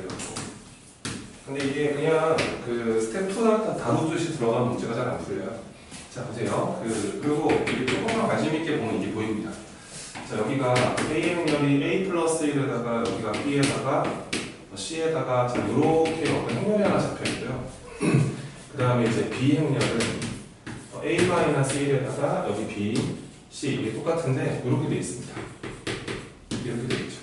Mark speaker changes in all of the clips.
Speaker 1: 하려고. 근데 이게 그냥 그 스텝 2나 다루듯이 들어간 문제가 잘 안 풀려요. 자, 보세요. 그리고 이게 조금만 관심 있게 보면 이게 보입니다. 자, 여기가 A의 행렬이 A 플러스 1에다가 여기가 B에다가 C에다가 자, 요렇게 어떤 행렬이 하나 잡혀 있고요. 그 다음에 이제 B 행렬은 A 마이너스 1에다가 여기 B, C 이게 똑같은데 이렇게 돼 있습니다. 이렇게 돼 있죠.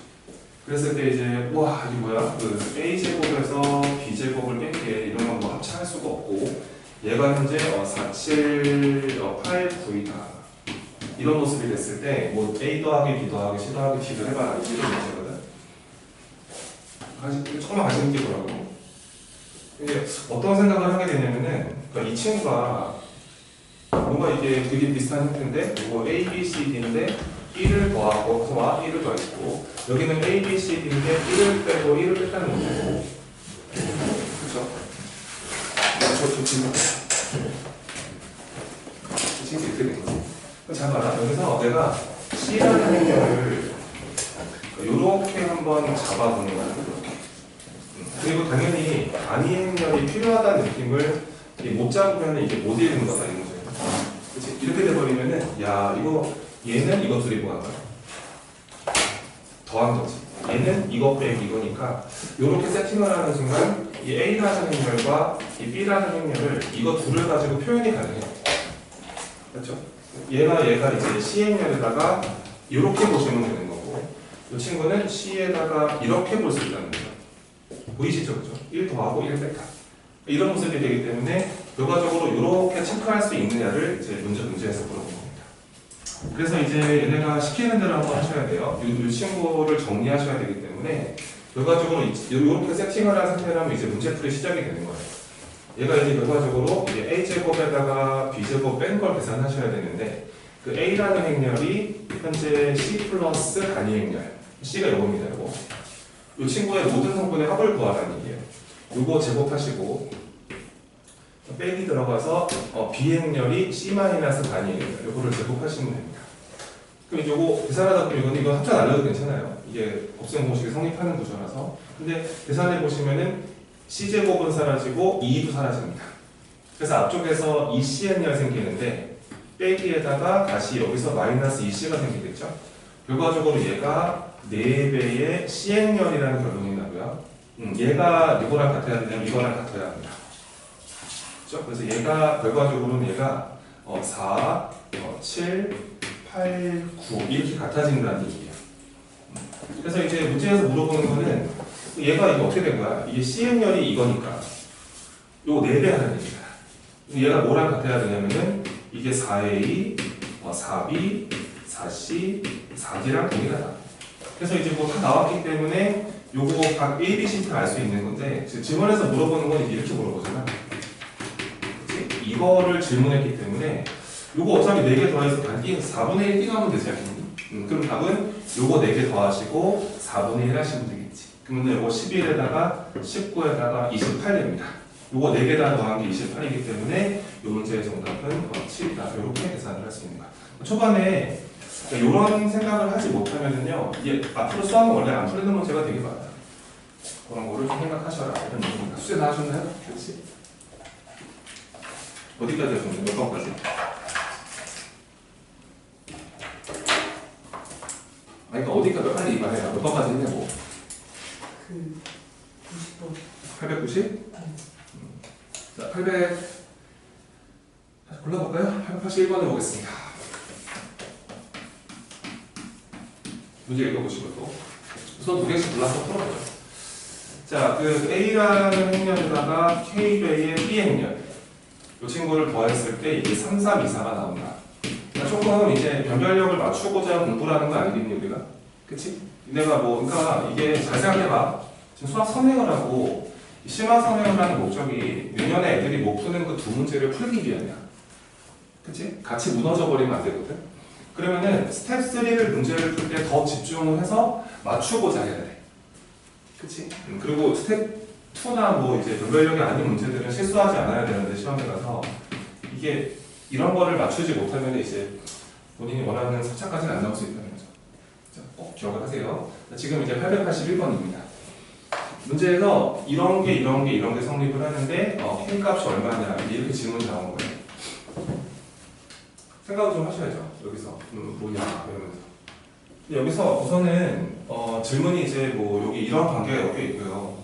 Speaker 1: 그랬을 때 이제 와 이게 뭐야? 그 A 제곱에서 B 제곱을 뺄게 이런 건 뭐 합쳐할 수가 없고 얘가 현재 4, 7, 8, 9이다. 이런 모습이 됐을 때 뭐 A 더하기 B 더하기 C 더하기 D를 해봐라 이런 문제거든. 조금만 관심 있게 보라고. 이게 어떤 생각을 하게 되냐면은 그러니까 이 친구가 뭔가 이게 되게 비슷한 형태인데 이거 A, B, C, D인데 1을 더하고 그래서 1을 더했고 여기는 A, B, C, D인데 1을 빼고 1을 뺐다는 문제고 그렇죠? 저 친구 이 친구 이렇게 된 거지. 잘 봐라. 여기서 내가 C라는 행렬을 이렇게 한번 잡아보는 거야. 이렇게. 그리고 당연히 단위 행렬이 필요하다는 느낌을 못 잡으면 이게 못 읽는 거다 이런 거죠. 그치? 이렇게 돼버리면은 야 이거 얘는 이거 둘이 뭐한 거야? 더한 거지. 얘는 이거 빼기 이거니까 이렇게 세팅을 하는 순간 이 A라는 행렬과 이 B라는 행렬을 이거 둘을 가지고 표현이 가능해. 그렇죠? 얘가 이제 C 행렬에다가 이렇게 보시면 되는 거고 이 친구는 C에다가 이렇게 볼 수 있다는 거죠. 보이시죠? 그죠? 1 더하고 1 뺐다. 이런 모습이 되기 때문에 결과적으로 이렇게 체크할 수 있느냐를 이제 문제에서 물어본 겁니다. 그래서 이제 얘네가 시키는 대로 한번 하셔야 돼요. 이 친구를 정리하셔야 되기 때문에 결과적으로 이렇게 세팅을 한 상태라면 이제 문제풀이 시작이 되는 거예요. 얘가 이제 결과적으로 이제 A제곱에다가 B제곱 뺀 걸 계산하셔야 되는데 그 A라는 행렬이 현재 C 플러스 단위 행렬 C가 이겁니다. 이 친구의 모든 성분의 합을 구하라는 얘기예요. 이거 제곱하시고 빼기 들어가서 B 행렬이 C 마이너스 단위 행렬 이거를 제곱하시면 됩니다. 그럼 이거 계산하다 보면 이거 합산 안 해도 괜찮아요. 이게 곱셈 공식이 성립하는 구조라서. 근데 계산해 보시면은 C 제곱은 사라지고 2도 사라집니다. 그래서 앞쪽에서 2C 행렬 생기는데 빼기에다가 다시 여기서 마이너스 2C가 생기겠죠. 결과적으로 얘가 4배의 C 행렬이라는 결론이 나고요. 얘가 이거랑 같아야 되면 이거랑 같아야 합니다. 그렇죠? 그래서 얘가 결과적으로는 얘가 4, 7, 8, 9 이렇게 같아진다는 얘기예요. 그래서 이제 문제에서 물어보는 거는 얘가 이게 어떻게 된 거야? 이게 C 행렬이 이거니까 요거 4배 하는 얘기야. 얘가 뭐랑 같아야 되냐면은 이게 4A, 4B, 4C, 4D랑 동일하다. 그래서 이제 뭐 다 나왔기 때문에 요거 각 A, B, C를 알 수 있는 건데 질문에서 물어보는 건 이렇게 물어보잖아. 그치? 이거를 질문했기 때문에 요거 어차피 4개 더해서 단기 4분의 1 띵하면 되지 않겠니? 그럼 답은 요거 4개 더하시고 4분의 1 하시면 되겠지. 그러면 요거 11에다가 19에다가 28입니다. 요거 4개 다 더한 게 28이기 때문에 요 문제의 정답은 7이다. 이렇게 계산을 할 수 있는 거야. 초반에 이런 생각을 하지 못하면은요, 이게 앞으로 수학은 원래 안 풀리는 문제가 되게 많아요. 그런 거를 좀 생각하셔라. 이런 얘기입니다. 수제 다 하셨나요? 그렇지? 어디까지 하셨나요? 몇 번까지? 아니, 그러니까 어디까지 빨리 말해요. 몇 번까지 했냐고. 90번. 890? 자, 800. 다시 골라볼까요? 881번에 보겠습니다. 문제 읽어보시고 또 우선 2개씩 골라서 풀어보죠. 자, 그 A라는 행렬에다가 K배의 B 행렬 이 친구를 더했을 때 이게 3, 3, 2, 4가 나온다. 그러니까 조금 이제 변별력을 맞추고자 공부를 하는 거 아니겠니 우리가? 그치? 내가 그러니까 이게 잘 생각해봐. 지금 수학 선행을 하고 심화 선행을 하는 목적이 내년에 애들이 못 푸는 그 두 문제를 풀기 위함이야. 그치? 같이 무너져 버리면 안 되거든. 그러면은 스텝 3를 문제를 풀 때 더 집중을 해서 맞추고자 해야 돼. 그치? 그리고 스텝 2나 뭐 이제 변별력이 아닌 문제들은 실수하지 않아야 되는데 시험에 가서 이게 이런 거를 맞추지 못하면 이제 본인이 원하는 섭차까지는 안 나올 수 있다는 거죠. 자, 꼭 기억을 하세요. 지금 이제 881번입니다. 문제에서 이런 게 성립을 하는데 K 값이 얼마냐 이렇게 질문이 나온 거예요. 생각을 좀 하셔야죠. 여기서 뭐냐 이러면서. 여기서 우선은 질문이 이제 뭐 여기 이런 관계가 엮여 있고요.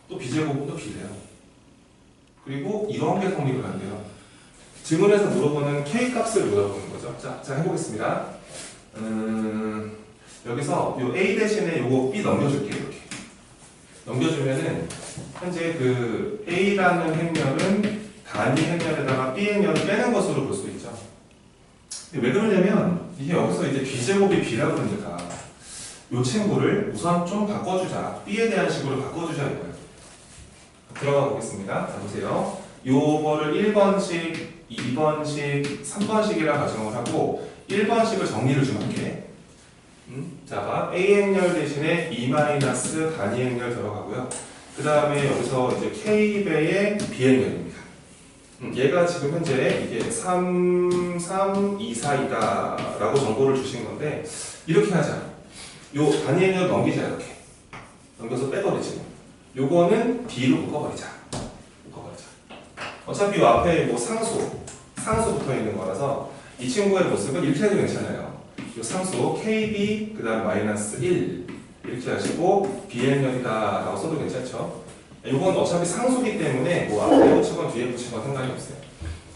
Speaker 1: 또 비제곱도 비례요. 그리고 이런 게 성립을 한대요. 질문에서 물어보는 K 값을 물어보는 거죠. 자 해보겠습니다. 여기서 요 A 대신에 요거 B 넘겨줄게요. 이렇게 넘겨주면은 현재 그 A라는 행렬은 단위 행렬에다가 B 행렬을 빼는 것으로 볼 수 있죠. 왜 그러냐면 이게 여기서 이제 B제곱이 B라 그러니까 요 친구를 우선 좀 바꿔주자. B에 대한 식으로 바꿔주자 이거예요. 들어가 보겠습니다. 자 보세요. 요거를 1번식, 2번식, 3번식이라 가정을 하고 1번식을 정리를 좀 할게. 자, A 행렬 대신에 E- 단위 행렬 들어가고요. 그 다음에 여기서 이제 K배의 B 행렬입니다. 얘가 지금 현재 이게 3, 3, 2, 4이다 라고 정보를 주신 건데 이렇게 하자. 요 단위 행렬 넘기자 이렇게. 넘겨서 빼버리지. 요거는 B로 묶어버리자. 어차피 요 앞에 뭐 상수 붙어 있는 거라서 이 친구의 모습은 이렇게 해도 괜찮아요. 요 상수 KB 그 다음 마이너스 1 이렇게 하시고 B행렬이다 라고 써도 괜찮죠. 요건 어차피 상수기 때문에 뭐 앞에 붙이건 뒤에 붙이건 상관이 없어요.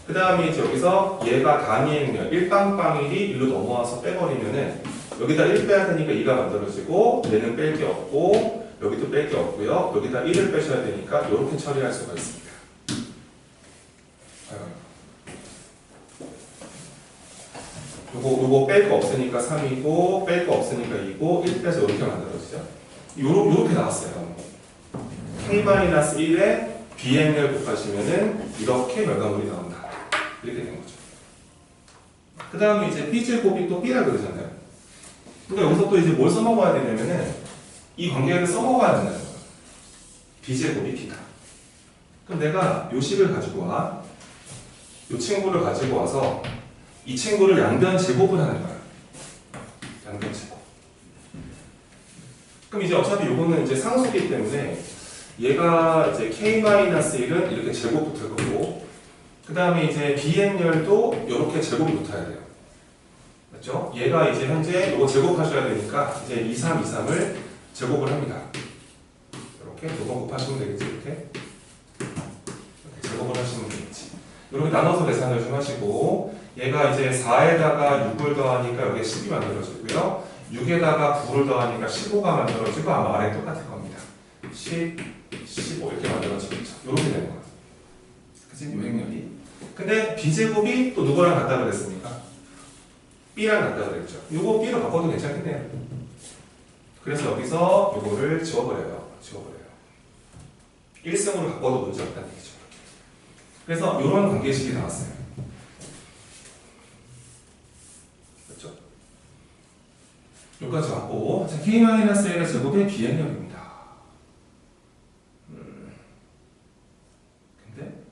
Speaker 1: 그 다음에 이제 여기서 얘가 단위 행렬 1빵빵1이 1로 넘어와서 빼버리면은 여기다 1 빼야 되니까 2가 만들어지고 얘는 뺄 게 없고 여기도 뺄 게 없고요. 여기다 1을 빼셔야 되니까 이렇게 처리할 수가 있습니다. 요거 뺄 거 없으니까 3이고 뺄 거 없으니까 2고 1 빼서 이렇게 만들어지죠. 요렇게 나왔어요. K-1에 B행렬 곱하시면은 이렇게 결과물이 나온다. 이렇게 된 거죠. 그 다음에 이제 B제곱이 또 B라 그러잖아요. 그러니까 여기서 또 이제 뭘 써먹어야 되냐면은 이 관계를 써먹어야 된다는 거예요. B제곱이 B다. 그럼 내가 요 식을 가지고 와. 요 친구를 가지고 와서 이 친구를 양변 제곱을 하는 거야. 양변 제곱. 그럼 이제 어차피 요거는 이제 상수기 때문에 얘가 이제 K-1은 이렇게 제곱 붙을 거고, 그 다음에 이제 B행렬도 이렇게 제곱이 붙어야 돼요. 맞죠? 얘가 이제 현재 요거 제곱하셔야 되니까 이제 2, 3, 2, 3을 제곱을 합니다. 이렇게 요거 곱하시면 되겠지, 이렇게 제곱을 하시면 되겠지. 이렇게 나눠서 계산을 좀 하시고, 얘가 이제 4에다가 6을 더하니까 여기에 10이 만들어지고요. 6에다가 9를 더하니까 15가 만들어지고 아마 아래 똑같을 겁니다. 10, 15 이렇게 만들어지겠죠. 이렇게 되는 거예요. 그치? 요 행렬이. 근데 B제곱이 또 누구랑 같다 그랬습니까? B랑 같다 그랬죠. 요거 B로 바꿔도 괜찮겠네요. 그래서 여기서 요거를 지워버려요. 1승으로 바꿔도 문제 없다는 얘기죠. 그래서 이런 관계식이 나왔어요. 그렇죠? 여기까지 왔고, K-1의 제곱의 B행렬입니다. 근데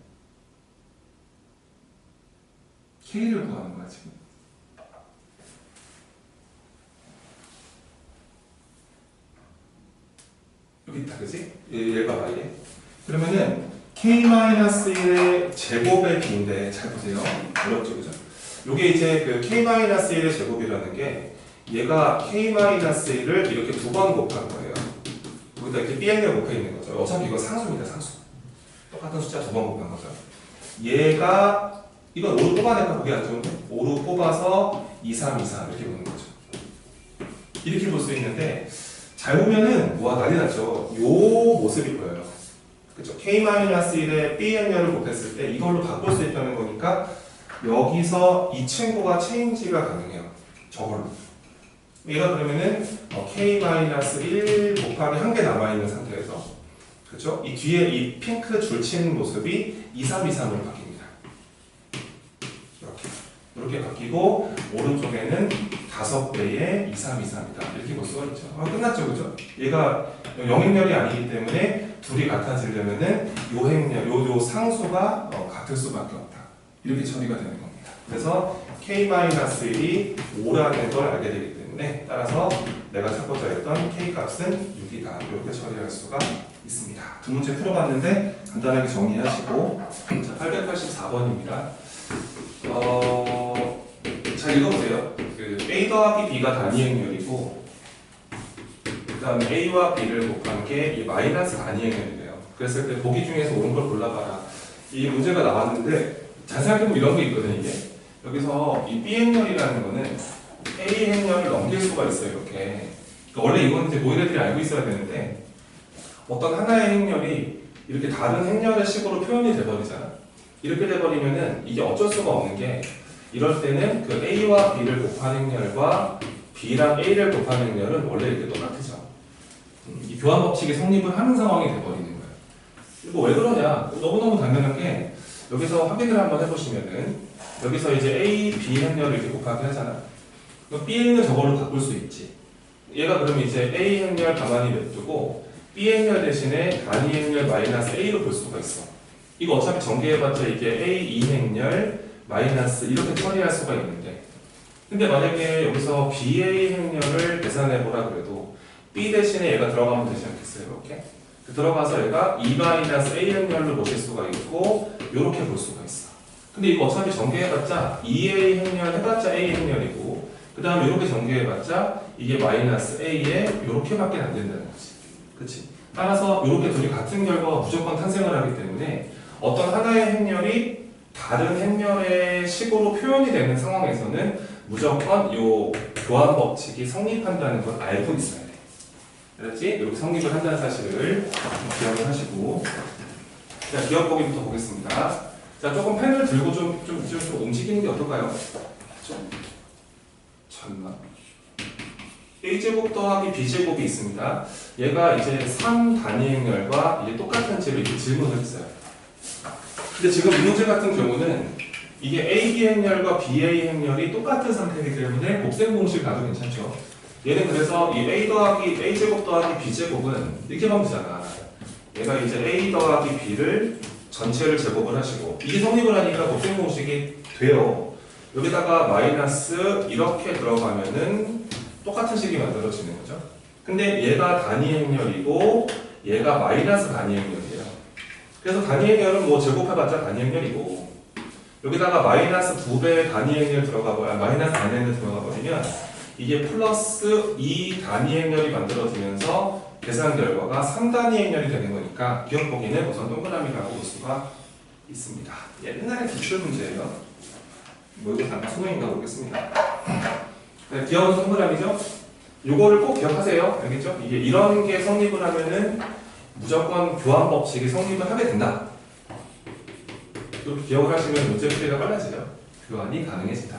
Speaker 1: K를 구하는 거야 지금. 여기 있다, 그지? 얘 봐봐, 얘. 그러면은 K-1의 제곱의 B인데 잘 보세요. 어렵죠, 그죠? 요게 이제 그 K-1의 제곱이라는 게 얘가 K-1을 이렇게 두 번 곱한 거예요. 여기다 이렇게 B행렬 곱해 있는 거죠. 어차피 이거 상수입니다, 상수. 똑같은 숫자 두 번 곱한 거죠. 얘가 이건 5로 뽑아낼까 보기 안 좋은데 5로 뽑아서 2, 3, 2, 3 이렇게 보는 거죠. 이렇게 볼 수 있는데 잘 보면은 와 난리 났죠. 요 모습이 보여요. 그렇죠. K-1의 B행렬을 곱했을 때 이걸로 바꿀 수 있다는 거니까 여기서 이 친구가 체인지가 가능해요. 저걸로. 얘가 그러면은 K-1 곱하기 한 개 남아있는 상태에서 그렇죠? 이 뒤에 이 핑크 줄친 모습이 2, 3, 2, 3으로 바뀝니다. 이렇게 바뀌고 오른쪽에는 5배의 2, 3, 2, 3이다. 이렇게 볼 수가 있죠. 끝났죠, 그죠? 얘가 영행렬이 아니기 때문에 둘이 같아지려면은 요 행렬, 요 상수가 같을 수밖에 없다. 이렇게 처리가 되는 겁니다. 그래서 K-1이 5라는 걸 알게 되기 때문에 따라서 내가 찾고자 했던 K 값은 6이다. 이렇게 처리할 수가 있습니다. 두 문제 풀어봤는데 간단하게 정리하시고 자, 884번입니다. 잘 읽어보세요. 그 A 더하기 B가 단위 행렬이고 그 다음에 A와 B를 곱한 게 이 마이너스 단위 행렬이래요. 그랬을 때 보기 중에서 옳은 걸 골라봐라. 이 문제가 나왔는데 잘 생각해보면 이런 게 있거든요. 이게 여기서 이 B 행렬이라는 거는 A 행렬을 넘길 수가 있어요. 이렇게. 그러니까 원래 이건 이제 모의고들이 알고 있어야 되는데 어떤 하나의 행렬이 이렇게 다른 행렬의 식으로 표현이 돼버리잖아. 이렇게 돼버리면은 이게 어쩔 수가 없는 게 이럴 때는 그 A와 B를 곱한 행렬과 B랑 A를 곱한 행렬은 원래 이렇게 똑같죠. 이 교환 법칙이 성립을 하는 상황이 돼버리는 거예요. 이거 왜 그러냐? 너무너무 당연한 게 여기서 확인을 한번 해보시면은 여기서 이제 A, B 행렬을 이렇게 곱하기 하잖아. 그럼 B 행렬 저걸로 바꿀 수 있지. 얘가 그러면 이제 A 행렬 가만히 냅두고 B 행렬 대신에 단위 행렬 마이너스 A로 볼 수가 있어. 이거 어차피 전개해봤자 이게 A 2행렬 마이너스 이렇게 처리할 수가 있는데 근데 만약에 여기서 BA 행렬을 계산해보라 그래도 B 대신에 얘가 들어가면 되지 않겠어요? 이렇게? 들어가서 얘가 2-A 행렬로 보실 수가 있고 이렇게 볼 수가 있어. 근데 이거 어차피 전개해봤자 2A 행렬 해봤자 A 행렬이고 그 다음에 이렇게 전개해봤자 이게 마이너스 A에 이렇게밖에 안 된다는 거지. 그치? 따라서 이렇게 둘이 같은 결과가 무조건 탄생을 하기 때문에 어떤 하나의 행렬이 다른 행렬의 식으로 표현이 되는 상황에서는 무조건 이 교환 법칙이 성립한다는 걸 알고 있어야 돼. 알았지? 이렇게 성립을 한다는 사실을 기억을 하시고 자, 기억 보기부터 보겠습니다. 자, 조금 펜을 들고 좀 움직이는 게 어떨까요? 좀 참나. A제곱 더하기 B제곱이 있습니다. 얘가 이제 3 단위 행렬과 이게 똑같은 지로 이렇게 질문을 했어요. 근데 지금 이 문제 같은 경우는 이게 AB 행렬과 BA 행렬이 똑같은 상태이기 때문에 곱셈 공식 가도 괜찮죠. 얘는 그래서 이 A제곱 더하기 B제곱은 이렇게 하면 되잖아. 얘가 이제 A 더하기 B를 전체를 제곱을 하시고 이게 성립을 하니까 곱셈 공식이 돼요. 여기다가 마이너스 이렇게 들어가면은 똑같은 식이 만들어지는 거죠. 근데 얘가 단위 행렬이고 얘가 마이너스 단위 행렬이에요. 그래서 단위 행렬은 뭐 제곱해봤자 단위 행렬이고 여기다가 마이너스 2배 단위 행렬 마이너스 단위 행렬 들어가 버리면 이게 플러스 2 단위 행렬이 만들어지면서 계산 결과가 3단위 행렬이 되는 거니까 기억 보기는 우선 동그라미라고 볼 수가 있습니다. 옛날에 기출 문제예요. 뭐 이거 잠깐 소명인가 모르겠습니다. 네, 기억은 동그라미죠? 요거를 꼭 기억하세요. 알겠죠? 이게 이런 게 성립을 하면은 무조건 교환 법칙이 성립을 하게 된다. 이렇게 기억을 하시면 문제 풀이가 빨라지죠. 교환이 가능해진다.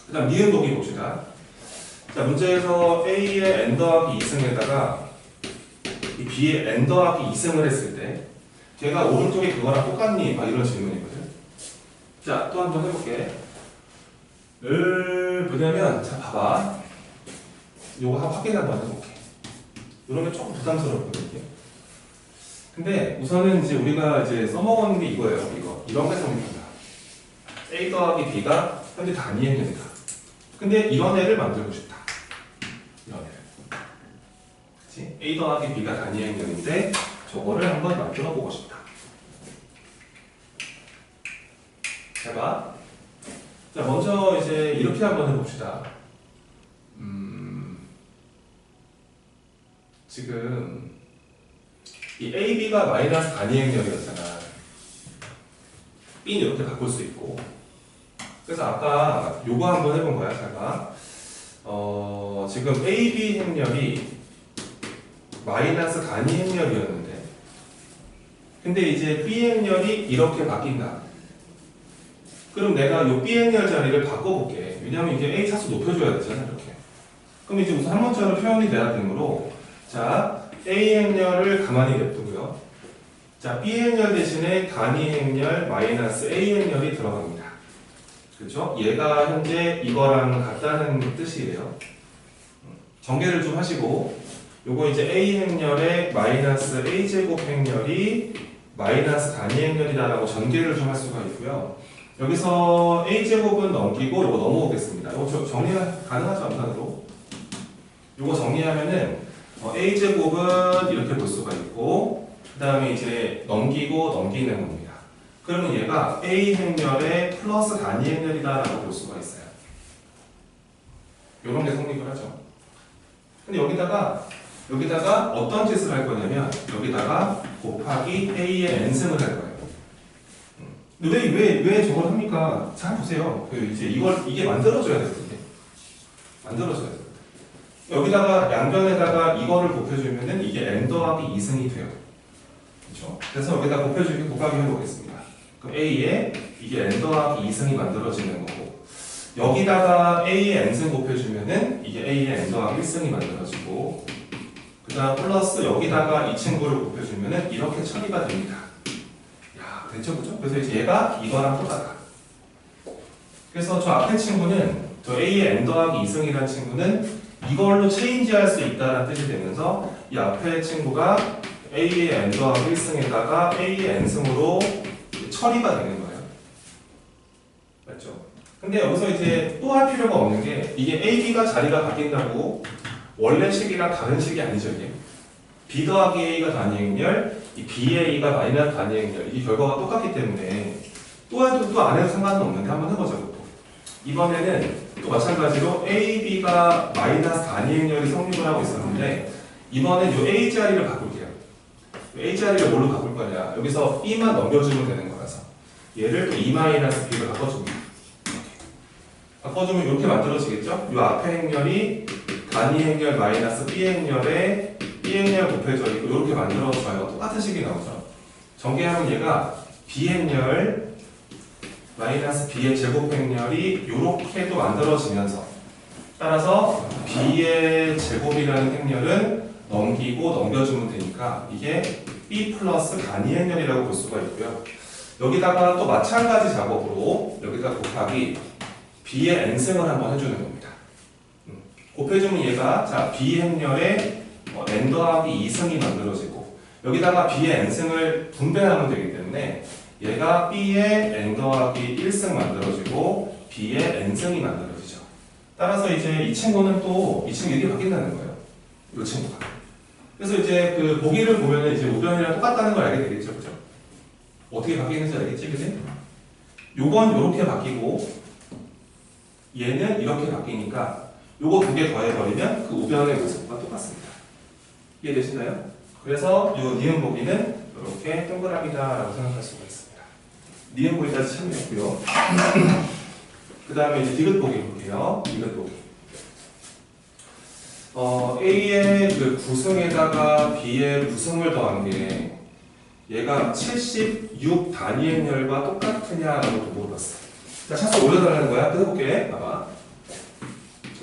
Speaker 1: 그 다음 니은 보기 봅시다. 자, 문제에서 A의 n 더하기 2승에다가 이 B의 n 더하기 2승을 했을 때 걔가 오른쪽에 그거랑 똑같니? 막 이런 질문이거든. 자, 또 한 번 해볼게. 뭐냐면, 자, 봐봐. 요거 확인 한번 해볼게. 이러면 조금 부담스럽거든요. 근데 우선은 이제 우리가 이제 써먹은 게 이거예요. 이런 게 성립한다. A 더하기 B가 현재 단위 행렬이다. 근데 이런 애를 만들고 싶다. 이런 애를. 그치? A 더하기 B가 단위 행렬인데 저거를 한번 만들어 보고 싶다. 잘 봐. 자, 먼저 이제 이렇게 한번 해봅시다. 지금 이 AB가 마이너스 단위 행렬이었잖아. B는 이렇게 바꿀 수 있고. 그래서 아까 요거 한번 해본 거야. 잘 봐. 지금 AB 행렬이 마이너스 단위 행렬이었는데 근데 이제 B 행렬이 이렇게 바뀐다. 그럼 내가 요 B 행렬 자리를 바꿔볼게. 왜냐면 이게 A 차수 높여줘야 되잖아. 이렇게. 그럼 이제 우선 한 번째로 표현이 돼야 되므로 자, A 행렬을 가만히 냅두고요. 자, B 행렬 대신에 단위 행렬 마이너스 A 행렬이 들어갑니다. 그렇죠? 얘가 현재 이거랑 같다는 뜻이에요. 전개를 좀 하시고 요거 이제 A 행렬에 마이너스 A 제곱 행렬이 마이너스 단위 행렬이다라고 전개를 좀 할 수가 있고요. 여기서 A 제곱은 넘기고 요거 넘어오겠습니다. 요거 정리 가능하죠? 암산으로. 요거 정리하면은 a제곱은 이렇게 볼 수가 있고 그 다음에 이제 넘기고 넘기는 겁니다. 그러면 얘가 a 행렬의 플러스 단위 행렬이다라고 볼 수가 있어요. 이런 게 성립을 하죠. 근데 여기다가 어떤 짓을 할 거냐면 여기다가 곱하기 a의 n승을 할 거예요. 근데 왜 저걸 합니까? 잘 보세요. 이제 이게 만들어져야 될 텐데. 만들어져야 돼요. 여기다가 양변에다가 이거를 곱해주면은 이게 n 더하기 2승이 돼요. 그렇죠? 그래서 여기다 곱해주기 곱하기 해보겠습니다. 그럼 a에 이게 n 더하기 2승이 만들어지는 거고 여기다가 a의 n승 곱해주면은 이게 a의 n 더하기 1승이 만들어지고 그 다음 플러스 여기다가 이 친구를 곱해주면은 이렇게 처리가 됩니다. 야, 됐죠? 그죠? 그래서 이제 얘가 이거랑 똑같아. 그래서 저 앞에 친구는 저 a의 n 더하기 2승이라는 친구는 이걸로 체인지할 수 있다는 뜻이 되면서 이 앞에 친구가 a의 n 더하기 1승에다가 a의 n승으로 처리가 되는 거예요. 맞죠? 근데 여기서 이제 또 할 필요가 없는 게 이게 a, b가 자리가 바뀐다고 원래 식이랑 다른 식이 아니죠. 이게 b 더하기 a가 단위 행렬, 이 ba가 마이너스 단위 행렬 이게 결과가 똑같기 때문에 또 해도 또 안 해도 상관은 없는데 한번 해보자고. 이번에는 또 마찬가지로 a, b가 마이너스 단위 행렬이 성립을 하고 있었는데 이번엔 이 a 자리를 바꿀게요. a 자리를 뭘로 바꿀 거냐? 여기서 b만 넘겨주면 되는 거라서 얘를 또 2-b로 바꿔줍니다. 바꿔주면 이렇게 만들어지겠죠? 이 앞에 행렬이 단위 행렬 마이너스 b 행렬에 b 행렬 곱해져 있고 이렇게 만들어져요. 똑같은 식이 나오죠. 전개하면 얘가 b 행렬 마이너스 b의 제곱 행렬이 이렇게도 만들어지면서 따라서 b의 제곱이라는 행렬은 넘기고 넘겨주면 되니까 이게 b 플러스 단위 행렬이라고 볼 수가 있고요. 여기다가 또 마찬가지 작업으로 여기다 곱하기 b의 n승을 한번 해주는 겁니다. 곱해주면 얘가 자 b 행렬에 n 더하기 2승이 만들어지고 여기다가 b의 n승을 분배하면 되기 때문에 얘가 b의 n 더하기 1승 만들어지고 b의 n승이 만들어지죠. 따라서 이제 이 친구는 또 이 친구 이렇게 바뀐다는 거예요. 이 친구가. 그래서 이제 그 보기를 보면은 이제 우변이랑 똑같다는 걸 알게 되겠죠, 그죠? 어떻게 바뀌는지 알겠지, 그지? 요건 요렇게 바뀌고 얘는 이렇게 바뀌니까 요거 두 개 더해버리면 그 우변의 모습과 똑같습니다. 이해되시나요? 그래서 요 니은 보기는 이렇게 동그라미다라고 생각할 수가 있습니다. 니은 보기까지 참여했고요. 그 다음에 이제 디귿 보기 볼게요. 디귿 보기. A의 그 9승에다가 B의 9승을 더한 게 얘가 76 단위 행렬과 똑같으냐라고 물어봤어요. 자, 차수 올려달라는 거야. 뜯어볼게. 봐봐.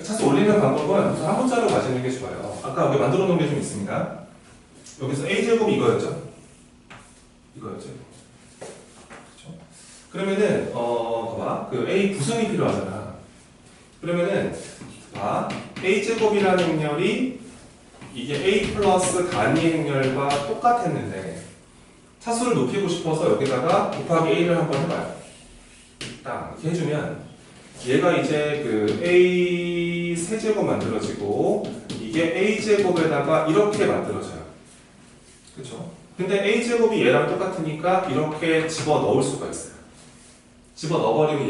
Speaker 1: 차수 올리는 방법은 우선 한 문자로 가시는 게 좋아요. 아까 여기 만들어 놓은 게 좀 있습니다. 여기서 A제곱이 이거였죠? 이거였죠? 그렇죠? 그러면은, 봐봐. 그 A 9승이 필요하잖아. 그러면은, 봐. A제곱이라는 행렬이 이게 A 플러스 단위 행렬과 똑같았는데, 차수를 높이고 싶어서 여기다가 곱하기 A를 한번 해봐요. 딱 이렇게 해주면 얘가 이제 그 A 세제곱 만들어지고 이게 A제곱에다가 이렇게 만들어져요. 그렇죠? 근데 A제곱이 얘랑 똑같으니까 이렇게 집어넣을 수가 있어요. 집어넣어버리면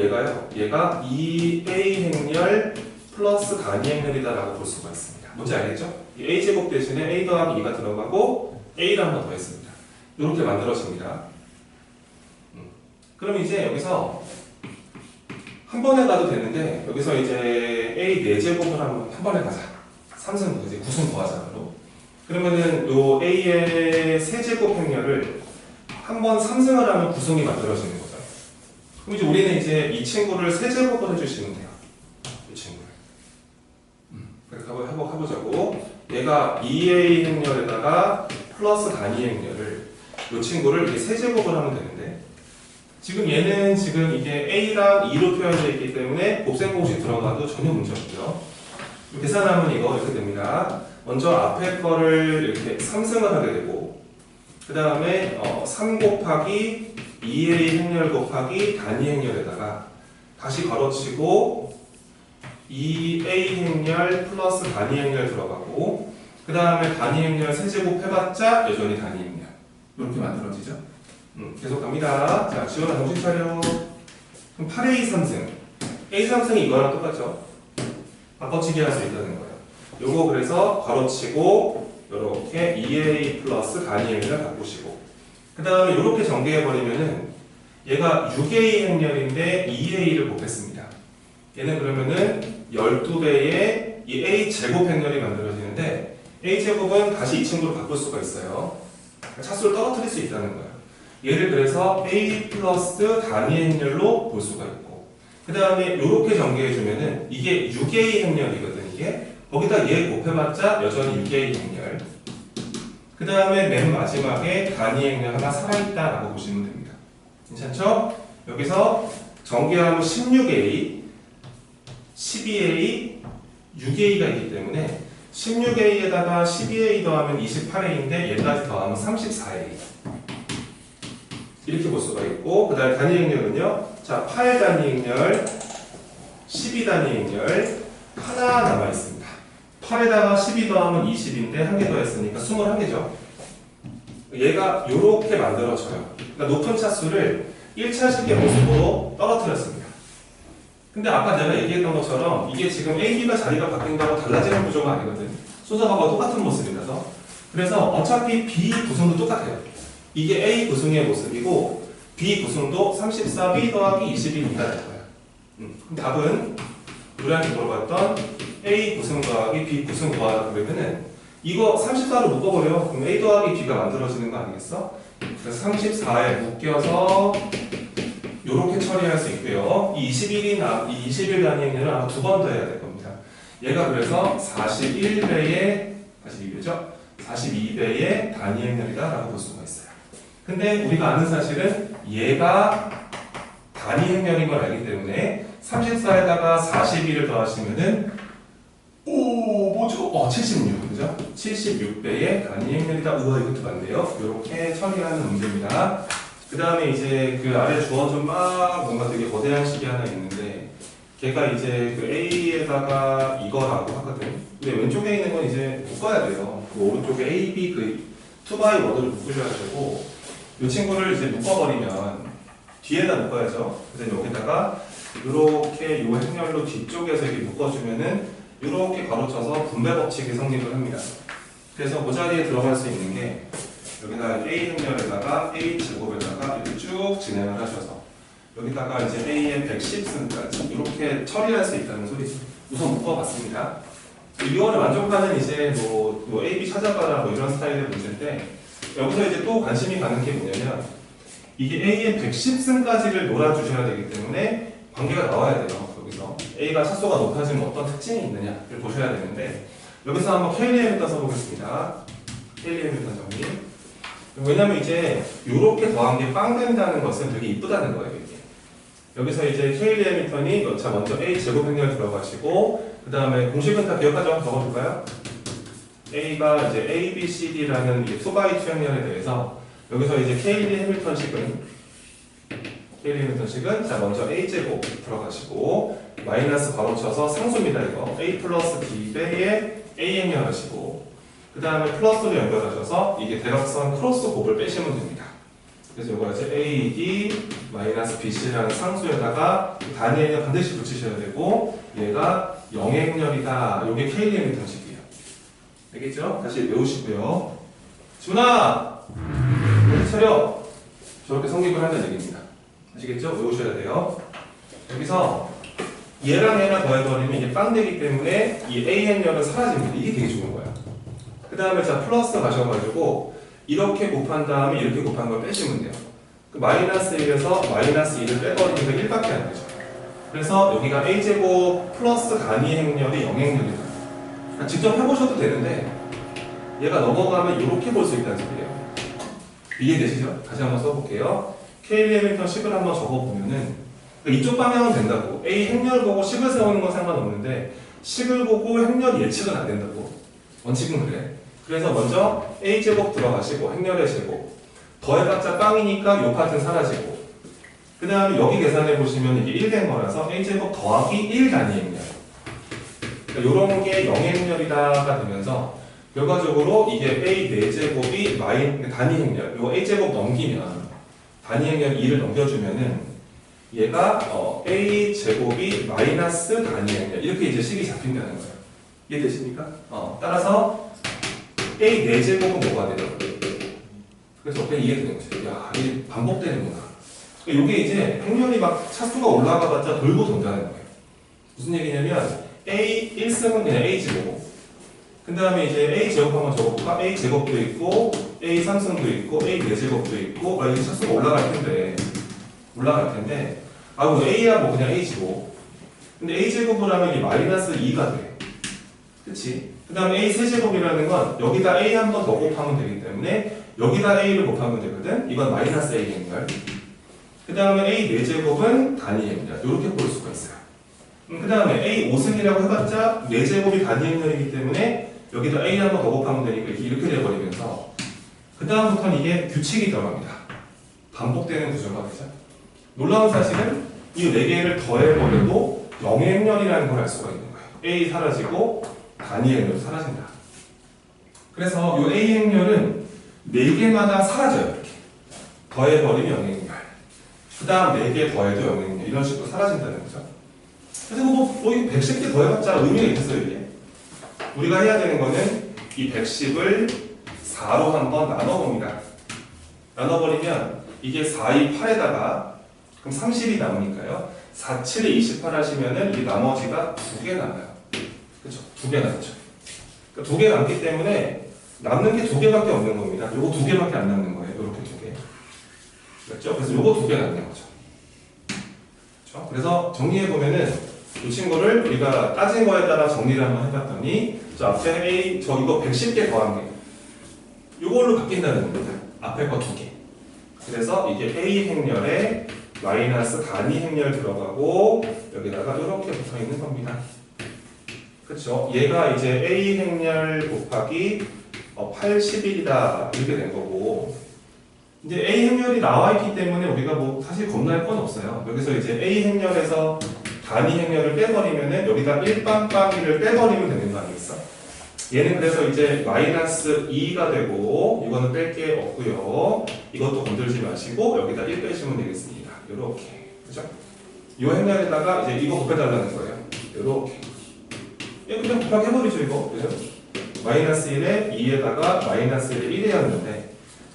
Speaker 1: 얘가 이 A 행렬 플러스 단위 행렬이다라고 볼 수가 있습니다. 뭔지 알겠죠? 이 A제곱 대신에 A 더하기 2가 들어가고 A를 한 번 더 했습니다. 이렇게 만들어집니다. 그럼 이제 여기서 한 번에 가도 되는데 여기서 이제 A 4제곱을 한 번에 가자. 3승 이제 9승 더하자. 그러면은 요 A의 세제곱 행렬을 한 번 3승을 하면 9승이 만들어지는 거죠. 그럼 이제 우리는 이제 이 친구를 세제곱을 해주시면 돼요. 이 친구를. 그렇게 한번 해보자고. 얘가 2A 행렬에다가 플러스 단위 행렬을 이 친구를 이렇게 세제곱을 하면 되는데 지금 얘는 지금 이게 A랑 2로 표현되어 있기 때문에 곱셈공식 들어가도 전혀 문제 없고요. 계산하면 이거 이렇게 됩니다. 먼저 앞에 거를 이렇게 3승을 하게 되고 그 다음에 3 곱하기 2A 행렬 곱하기 단위 행렬에다가 다시 걸어치고 2A 행렬 플러스 단위 행렬 들어가고 그 다음에 단위 행렬 세제곱 해봤자 여전히 단위 행렬. 이렇게 만들어지죠. 계속 갑니다. 자, 지원아 정신 차려. 그럼 8A 3승. A 3승이 이거랑 똑같죠? 바꿔치기 할 수 있다는 거예요. 요거 그래서 괄호치고 요렇게 2A 플러스 단위 행렬을 바꾸시고 그 다음에 요렇게 전개해버리면은 얘가 6A 행렬인데 2A를 곱했습니다. 얘는 그러면은 12배의 이 A 제곱 행렬이 만들어지는데 A 제곱은 다시 이 친구로 바꿀 수가 있어요. 차수를 떨어뜨릴 수 있다는 거예요. 얘를 그래서 A 플러스 단위 행렬로 볼 수가 있고 그 다음에 이렇게 전개해주면은 이게 6A 행렬이거든. 이게 거기다 얘 곱해봤자 여전히 6A 행렬. 그 다음에 맨 마지막에 단위 행렬 하나 살아있다라고 보시면 됩니다. 괜찮죠? 여기서 전개하면 16A, 12A, 6A가 있기 때문에 16A에다가 12A 더하면 28A인데 얘까지 더하면 34A 이렇게 볼 수가 있고 그 다음에 단위 행렬은요. 자, 8 단위 행렬, 12 단위 행렬 하나 남아있습니다. 8에다가 12 더하면 20인데 한 개 더했으니까 21개죠. 얘가 이렇게 만들어져요. 그러니까 높은 차수를 1차식의 모습으로 떨어뜨렸습니다. 근데 아까 내가 얘기했던 것처럼 이게 지금 A, B가 자리가 바뀐다고 달라지는 구조가 아니거든. 순서가 똑같은 모습이라서. 그래서 어차피 B 구성도 똑같아요. 이게 A 구성의 모습이고 B 구성도 34B 더하기 21이가 될 거야. 그럼 답은 우리한테 물어봤던 A 구성 더하기 B 구성 더하기 그러면은 이거 34로 묶어버려. 그럼 A 더하기 B가 만들어지는 거 아니겠어? 그래서 34에 묶여서 이렇게 처리할 수 있고요. 이 21 단위 행렬은 아마 두 번 더 해야 될 겁니다. 얘가 그래서 41배의 42배죠? 42배의 단위 행렬이다라고 볼 수가 있어요. 근데 우리가 아는 사실은 얘가 단위 행렬인 걸 알기 때문에 34에다가 41을 더하시면은 뭐죠? 76, 그죠? 76배의 단위 행렬이다. 우와, 이것도 맞네요. 이렇게 처리하는 문제입니다. 그 다음에 이제 그 아래 주어진 막 뭔가 되게 거대한 식이 하나 있는데 걔가 이제 그 A에다가 이거라고 하거든. 근데 왼쪽에 있는 건 이제 묶어야 돼요. 그 오른쪽에 A, B 그 2x 워드를 묶으셔야 되고 이 친구를 이제 묶어버리면 뒤에다 묶어야죠. 그래서 여기다가 이렇게 요 행렬로 뒤쪽에서 이렇게 묶어주면은 이렇게 가로쳐서 분배 법칙이 성립을 합니다. 그래서 그 자리에 들어갈 수 있는 게 여기다 A 행렬에다가 A 제곱에다가 이렇게 쭉 진행을 하셔서 여기다가 이제 A의 110승까지 이렇게 처리할 수 있다는 소리죠. 우선 묶어봤습니다. 이거를 만족하는 이제 뭐 A, B 찾아봐라 뭐 이런 스타일의 문제인데 여기서 이제 또 관심이 가는 게 뭐냐면 이게 A의 110승까지를 놀아주셔야 되기 때문에 관계가 나와야 돼요. 여기서 A가 차수가 높아지면 어떤 특징이 있느냐를 보셔야 되는데 여기서 한번 K-리미터 써보겠습니다. K-리미터 정리. 왜냐면 이제 이렇게 더한 게 빵 된다는 것은 되게 이쁘다는 거예요. 이게. 여기서 이제 K-리미터니 자 먼저 A 제곱 행렬 들어가시고 그 다음에 공식은 다 기억하죠? 적어볼까요? A가 이제 A, B, C, D라는 2x2 행렬에 대해서 여기서 이제 K-리미터식은 자 먼저 A 제곱 들어가시고 마이너스 괄호쳐서 상수입니다. 이거 A 플러스 B배의 A 행렬 하시고 그 다음에 플러스로 연결하셔서 이게 대각선 크로스 곱을 빼시면 됩니다. 그래서 이거 이제 AD 마이너스 BC라는 상수에다가 단위 행렬 반드시 붙이셔야 되고 얘가 영행렬이다. 이게 K-리미터식이에요. 알겠죠? 다시 외우시고요. 준아! 정신 차려! 저렇게 성립을 하는 얘기입니다. 아시겠죠? 외우셔야 돼요. 여기서 얘랑 얘랑 더해버리면 이게 빵 되기 때문에 이 A 행렬은 사라집니다. 이게 되게 좋은 거야. 그 다음에 자 플러스 가셔가지고 이렇게 곱한 다음에 이렇게 곱한 걸 빼시면 돼요. 그 마이너스 1에서 마이너스 1을 빼버리니까 1밖에 안 되죠. 그래서 여기가 A제곱 플러스 단위 행렬이 영행렬이다. 직접 해보셔도 되는데 얘가 넘어가면 이렇게 볼 수 있다는 소리예요. 이해되시죠? 다시 한번 써볼게요. K-리미터 식을 한번 적어보면은 이쪽 방향은 된다고. A 행렬 보고 식을 세우는 건 상관없는데 식을 보고 행렬 예측은 안 된다고. 원칙은 그래. 그래서 먼저 A제곱 들어가시고 행렬의 제곱 더해봤자 빵이니까 요 파트는 사라지고 그 다음에 여기 계산해 보시면 이게 1 된 거라서 A제곱 더하기 1 단위 행렬 그러니까 요런 게 영행렬이다가 되면서 결과적으로 이게 a 4제곱이 단위 행렬, 이거 a제곱 넘기면 단위 행렬 2를 넘겨주면은 얘가 a제곱이 마이너스 단위 행렬 이렇게 이제 식이 잡힌다는 거예요. 이해되십니까? 따라서 a 4제곱은 뭐가 돼요? 그래서 그냥 이해되는 거죠. 야, 이게 반복되는구나. 이게 이제 행렬이 막 차수가 올라가봤자 돌고 돈다는 거예요. 무슨 얘기냐면 a 1승은 그냥 a제곱. 그 다음에 이제 a 제곱 한번 적어볼까? a 제곱도 있고 a 3승도 있고 a 4제곱도 있고 이게 차수가 올라갈 텐데 뭐 a야 뭐 그냥 a 제곱. 근데 a 제곱을 하면 이게 마이너스 2가 돼. 그치? 그 다음에 a 세제곱이라는 건 여기다 a 한 번 더 곱하면 되기 때문에 여기다 a를 곱하면 되거든. 이건 마이너스 a 행렬. 그 다음에 a 4제곱은 단위 행렬. 이렇게 볼 수가 있어요. 그 다음에 a 5승이라고 해봤자 4제곱이 단위 행렬이기 때문에 여기다 a 한 번 더 곱하면 되니까 이렇게 돼버리면서 그 다음부터는 이게 규칙이 들어갑니다. 반복되는 구조가 되죠. 놀라운 사실은 이 4개를 더해버려도 영행렬이라는 걸 알 수가 있는 거예요. a 사라지고 단위 행렬도 사라진다. 그래서 이 a 행렬은 4개마다 사라져요. 이렇게 더해버리면 영행렬, 그 다음 4개 더해도 영행렬 이런 식으로 사라진다는 거죠. 그래서 뭐 110개 더해봤자 의미가 있겠어요. 이게 우리가 해야 되는 거는 이 110을 4로 한번 나눠봅니다. 나눠버리면 이게 4, 2, 8에다가 그럼 30이 남으니까요. 4, 7에 28 하시면은 이 나머지가 2개 남아요. 그렇죠? 2개 남죠. 그러니까 2개 남기 때문에 남는 게 2개밖에 없는 겁니다. 요거 2개밖에 안 남는 거예요. 요렇게 2개. 그렇죠? 그래서 요거 2개 남는 거죠. 그렇죠? 그래서 정리해보면은 이 친구를 우리가 따진 거에 따라 정리를 한번 해봤더니 저 앞에 A, 이거 110개 더한 게 이걸로 바뀐다는 겁니다. 앞에 거 2개. 그래서 이게 A 행렬에 마이너스 단위 행렬 들어가고 여기다가 이렇게 붙어 있는 겁니다. 그렇죠? 얘가 이제 A 행렬 곱하기 81이다 이렇게 된 거고 이제 A 행렬이 나와 있기 때문에 우리가 뭐 사실 겁날 건 없어요. 여기서 이제 A 행렬에서 단위 행렬을 빼버리면은 여기다 1빵빵이를 빼버리면 되는 거 아니겠어? 얘는 그래서 이제 마이너스 2가 되고 이거는 뺄 게 없고요. 이것도 건들지 마시고 여기다 1 빼시면 되겠습니다. 요렇게. 그죠? 이 행렬에다가 이제 이거 곱해달라는 거예요. 요렇게. 그냥 곱하기 해버리죠 이거. 그죠? 마이너스 1에 2에다가 마이너스 1에 1이었는데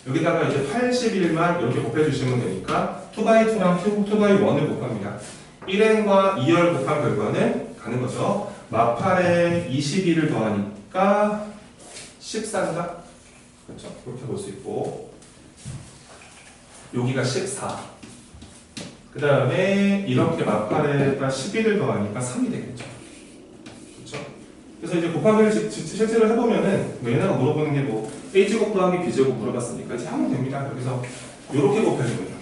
Speaker 1: 여기다가 이제 81만 이렇게 곱해주시면 되니까 2x2랑 2x1을 곱합니다. 1n과 2열 곱한 결과는 가는 거죠. 마팔에 22를 더하니까 14인가? 그렇죠. 그렇게 볼 수 있고 여기가 14. 그 다음에 이렇게 마팔에다 11을 더하니까 3이 되겠죠. 그렇죠. 그래서 이제 곱하기를 실제로 해보면은 얘네가 물어보는 게 뭐 A제곱 더하기 B제곱 물어봤으니까 이제 하면 됩니다. 여기서 이렇게 곱해주면 이렇게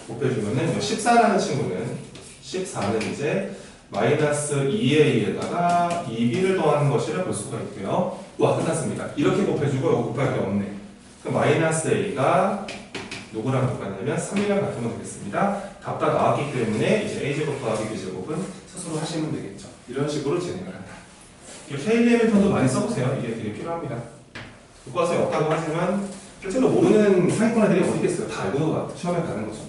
Speaker 1: 곱해주면은 14라는 친구는 14는 이제 마이너스 2a에다가 2b를 더하는 것이라 볼 수가 있고요. 와 끝났습니다. 이렇게 곱해주고 이거 곱하기 없네. 그럼 마이너스 a가 누구랑 똑같냐면 3이랑 같으면 되겠습니다. 답 다 나왔기 때문에 이제 a제곱 더하기 b제곱은 스스로 하시면 되겠죠. 이런 식으로 진행을 한다. K 레미턴도 많이 써보세요. 이게 되게 필요합니다. 교과서에 없다고 하지만 실제로 모르는 상위권 애들이 어디 있겠어요. 다 알고 시험에 가는 거죠.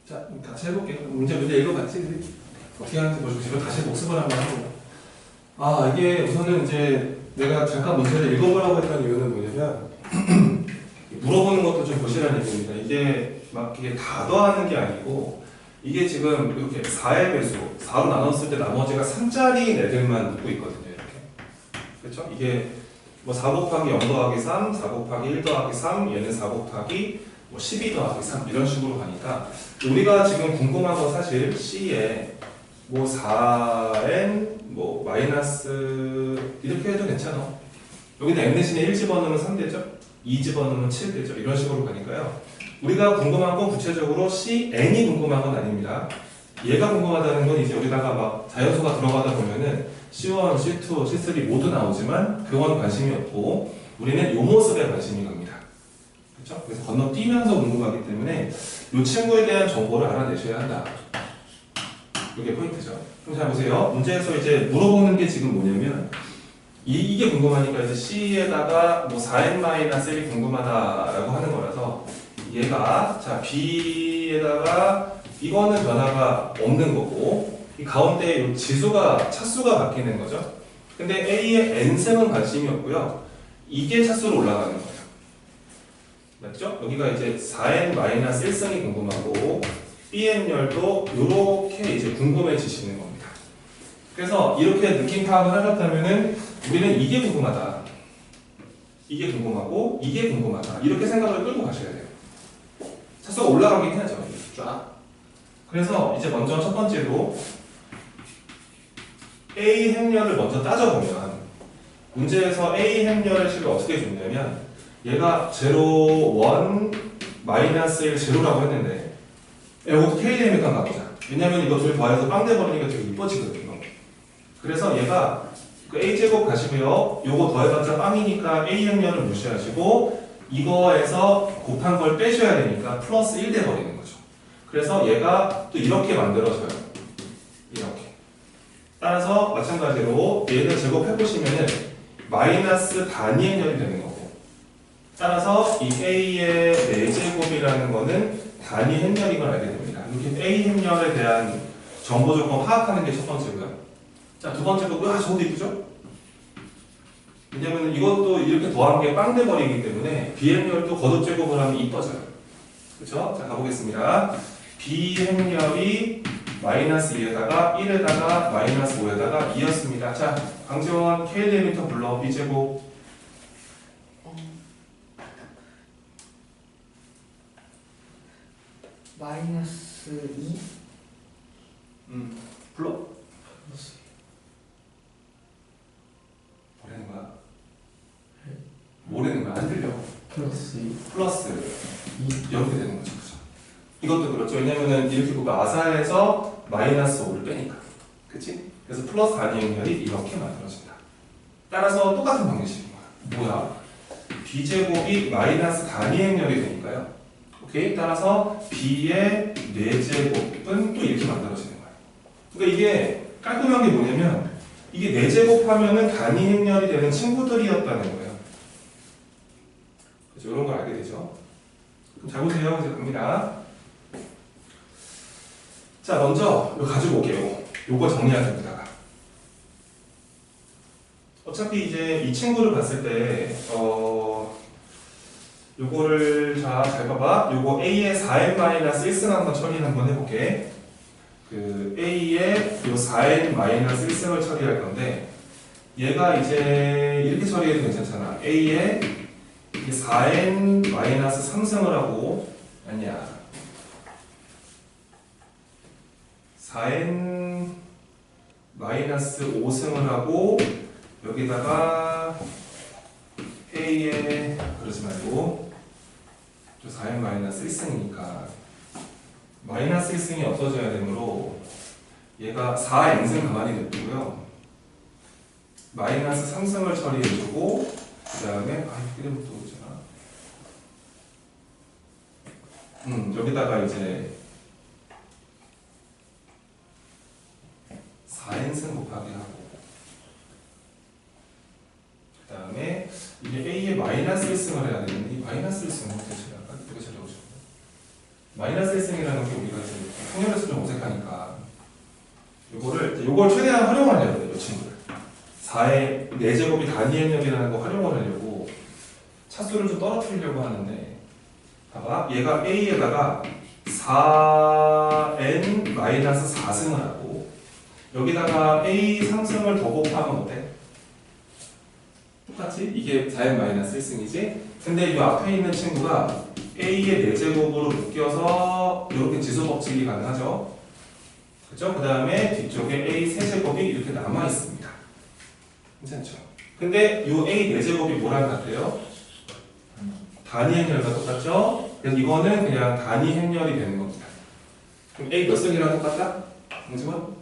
Speaker 1: 자, 같이 해볼게요. 문제 읽어봤지? 어떻게 하는지 보시고 집에 다시 복습을 한번 해보고. 이게 우선은 이제 내가 잠깐 문제를 읽어보라고 했던 이유는 뭐냐면 물어보는 것도 좀 보시라는 얘기입니다. 이게 막 이게 다 더하는 게 아니고 이게 지금 이렇게 4의 배수, 4로 나눴을 때 나머지가 3짜리 애들만 묻고 있거든요. 이렇게. 그렇죠? 이게 뭐 4 곱하기 0 더하기 3, 4 곱하기 1 더하기 3, 얘는 4 곱하기 12 더하기 3 이런 식으로 가니까 우리가 지금 궁금한 건 사실 C에 뭐 4n 뭐 마이너스 이렇게 해도 괜찮아. 여기다 n 대신에 1 집어넣으면 3되죠? 2 집어넣으면 7되죠? 이런 식으로 가니까요. 우리가 궁금한 건 구체적으로 Cn이 궁금한 건 아닙니다. 얘가 궁금하다는 건 이제 여기다가 막 자연수가 들어가다 보면은 C1, C2, C3 모두 나오지만 그건 관심이 없고 우리는 요 모습에 관심이 갑니다. 그렇죠? 그래서 건너뛰면서 궁금하기 때문에 이 친구에 대한 정보를 알아내셔야 한다. 이게 포인트죠. 그럼 잘 보세요. 문제에서 이제 물어보는 게 지금 뭐냐면 이게 궁금하니까 이제 C에다가 뭐 4n-1이 궁금하다라고 하는 거라서 얘가 자 B에다가 이거는 변화가 없는 거고 이 가운데 이 지수가 차수가 바뀌는 거죠. 근데 A의 n승은 관심이 없고요. 이게 차수로 올라가는 거예요. 맞죠? 여기가 이제 4n-1승이 궁금하고 Bn열도 이렇게 이제 궁금해지시는 겁니다. 그래서 이렇게 느낌 파악을 하셨다면은 우리는 이게 궁금하다. 이게 궁금하고 이게 궁금하다. 이렇게 생각을 끌고 가셔야 돼요. 차수가 올라가긴 해야죠. 쫙. 그래서 이제 먼저 첫 번째로 A 행렬을 먼저 따져보면 문제에서 A 행렬의 식을 어떻게 줬냐면 얘가 0, 1, 마이너스 1, 0라고 했는데 이것도 K대입니까 한번 가보자. 왜냐면 이거 둘 더해서 빵 돼버리니까 되게 이뻐지거든요. 그래서 얘가 그 A제곱 가시고요. 요거 더해봤자 빵이니까 A 행렬을 무시하시고 이거에서 곱한 걸 빼셔야 되니까 플러스 1 돼버리는 거죠. 그래서 얘가 또 이렇게 만들어져요. 이렇게. 따라서 마찬가지로 얘를 제곱해보시면은 마이너스 단위 행렬이 되는 거고 따라서 이 A의 4제곱이라는 거는 단위 행렬인 걸 알게 됩니다. 이렇게 A 행렬에 대한 정보 조건 파악하는 게 첫 번째고요. 자, 두 번째 거, 저것도 이쁘죠? 왜냐면 이것도 이렇게 더한 게 빵 돼버리기 때문에 B 행렬도 거듭 제곱을 하면 이뻐져요. 그렇죠? 자, 가보겠습니다. B 행렬이 마이너스 2에다가 1에다가 마이너스 5에다가 2였습니다. 자, 강지원 K리미터 불러. B제곱
Speaker 2: 마이너스 2?
Speaker 1: 불러. 뭐라는 거야? 뭐라는 거야? 안 들려.
Speaker 2: 플러스 2.
Speaker 1: 플러스 2 이렇게 되는 거죠. 그죠? 이것도 그렇죠. 왜냐면은 이렇게 보고 아사에서 마이너스 5를 빼니까. 그치? 그래서 플러스 단위 행렬이 이렇게 만들어진다. 따라서 똑같은 방식인 거야. 뭐야? B제곱이 마이너스 단위 행렬이 되니까요. 오케이? 따라서 B의 4제곱은 또 이렇게 만들어지는 거예요. 그러니까 이게 깔끔한 게 뭐냐면 이게 4제곱 하면은 단위 행렬이 되는 친구들이었다는 거예요. 그렇죠? 이런 걸 알게 되죠. 그럼 잘 보세요. 이제 갑니다. 자, 먼저 이거 가지고 올게요. 요거 정리할 겁니다. 어차피 이제 이 친구를 봤을 때 요거를 잘 봐봐. 요거 A의 4n-1승 한번 처리 한번 해볼게. 그 A의 요 4n-1승을 처리할 건데 얘가 이제 이렇게 처리해도 괜찮잖아. A의 4n-3승을 하고 아니야 4n-5승을 하고 여기다가 A의 그러지 말고 4n-1승이니까 마이너스 1승이 없어져야 되므로 얘가 4n승 가만히 냅두고요. 마이너스 3승을 처리해주고 그 다음에 이름은 또 오잖아. 여기다가 이제 4n승 곱하기 하고 그 다음에 이게 A의 마이너스 1승을 해야 되는데 이 마이너스 1승은 어떻게 처리할까? 어떻게 처리하고 마이너스 1승이라는 게 우리가 지금 통렬에서 좀 어색하니까 요걸 최대한 활용하려고 해요. 이 친구를 4의 4제곱이 단위 행렬이라는 거 활용을 하려고 차수를 좀 떨어뜨리려고 하는데 봐봐. 얘가 A에다가 4n-4승을 하고 여기다가 A 3승을 더 곱하면 어때? 똑같이? 이게 4n-1승이지? 근데 이 앞에 있는 친구가 A의 4제곱으로 묶여서 이렇게 지수법칙이 가능하죠? 그죠? 그 다음에 뒤쪽에 A 3제곱이 이렇게 남아있습니다. 괜찮죠? 근데 이 A 4제곱이 뭐랑 같아요? 단위 행렬과 똑같죠? 그래서 이거는 그냥 단위 행렬이 되는 겁니다. 그럼 A 몇 승이랑 똑같다? 강지원?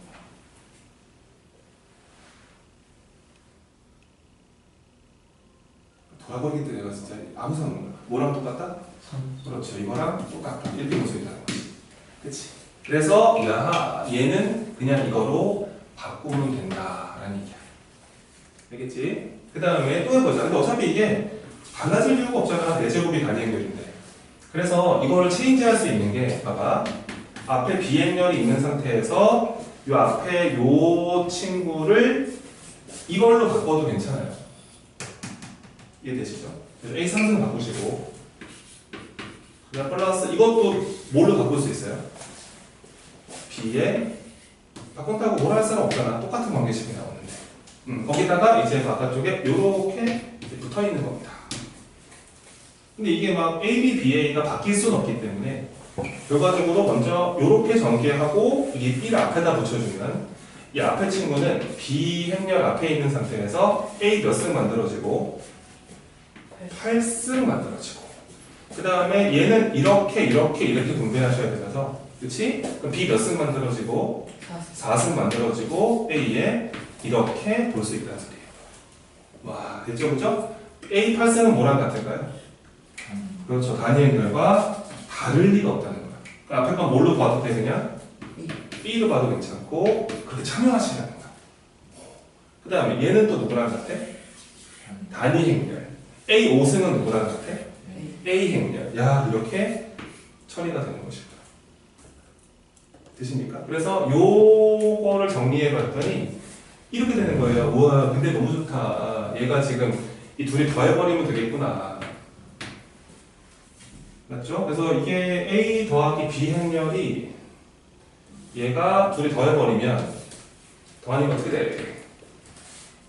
Speaker 1: 돌아버리는데 내가 진짜 아무 상관 없나? 뭐랑 똑같다?
Speaker 2: 3.
Speaker 1: 그렇죠. 이거랑 똑같다. 이렇게 볼 수 있다는 거지. 그치? 그래서 야하 얘는 그냥 이거로 바꾸면 된다라는 얘기야. 알겠지? 그 다음에 또 해보자. 근데 어차피 이게 달라질 이유가 없잖아. 4제곱이 단위 행렬인데. 그래서 이거를 체인지할 수 있는 게 봐봐. 앞에 비행렬이 있는 상태에서 이 앞에 요 친구를 이걸로 바꿔도 괜찮아요. 이해되시죠? 그래서 A 상승 바꾸시고 그다음 플러스 이것도 뭘로 바꿀 수 있어요? B에 바꾼다고 뭐라 할 사람 없잖아. 똑같은 관계식이 나오는데 거기다가 이제 바깥쪽에 요렇게 붙어 있는 겁니다. 근데 이게 막 A, B, B, A가 바뀔 수는 없기 때문에 결과적으로 먼저 요렇게 전개하고 이 B를 앞에다 붙여주면 이 앞에 친구는 B 행렬 앞에 있는 상태에서 A 몇 승 만들어지고 8승 만들어지고 그 다음에 얘는 이렇게 분배하셔야 되셔서 그치? 그럼 B 몇 승 만들어지고 4승 만들어지고 A에 이렇게 볼 수 있다는 소리예요. 와 됐죠 그죠? A 8승은 뭐랑 같을까요? 그렇죠. 단위 행렬과 다를 리가 없다는 거야. 그러니까 앞에 건 뭘로 봐도 돼 그냥? B로 봐도 괜찮고 그렇게 참여하시라는 거야. 그 다음에 얘는 또 누구랑 같아? 단위 행렬. A 5승은 누구랑 같아? A 행렬. 야 이렇게 처리가 되는 것입니다. 되십니까? 그래서 요거를 정리해 봤더니 이렇게 되는 거예요. 우와 근데 너무 좋다. 얘가 지금 이 둘이 더해버리면 되겠구나. 맞죠? 그래서 이게 A 더하기 B 행렬이 얘가 둘이 더해버리면 더하니까 어떻게 돼?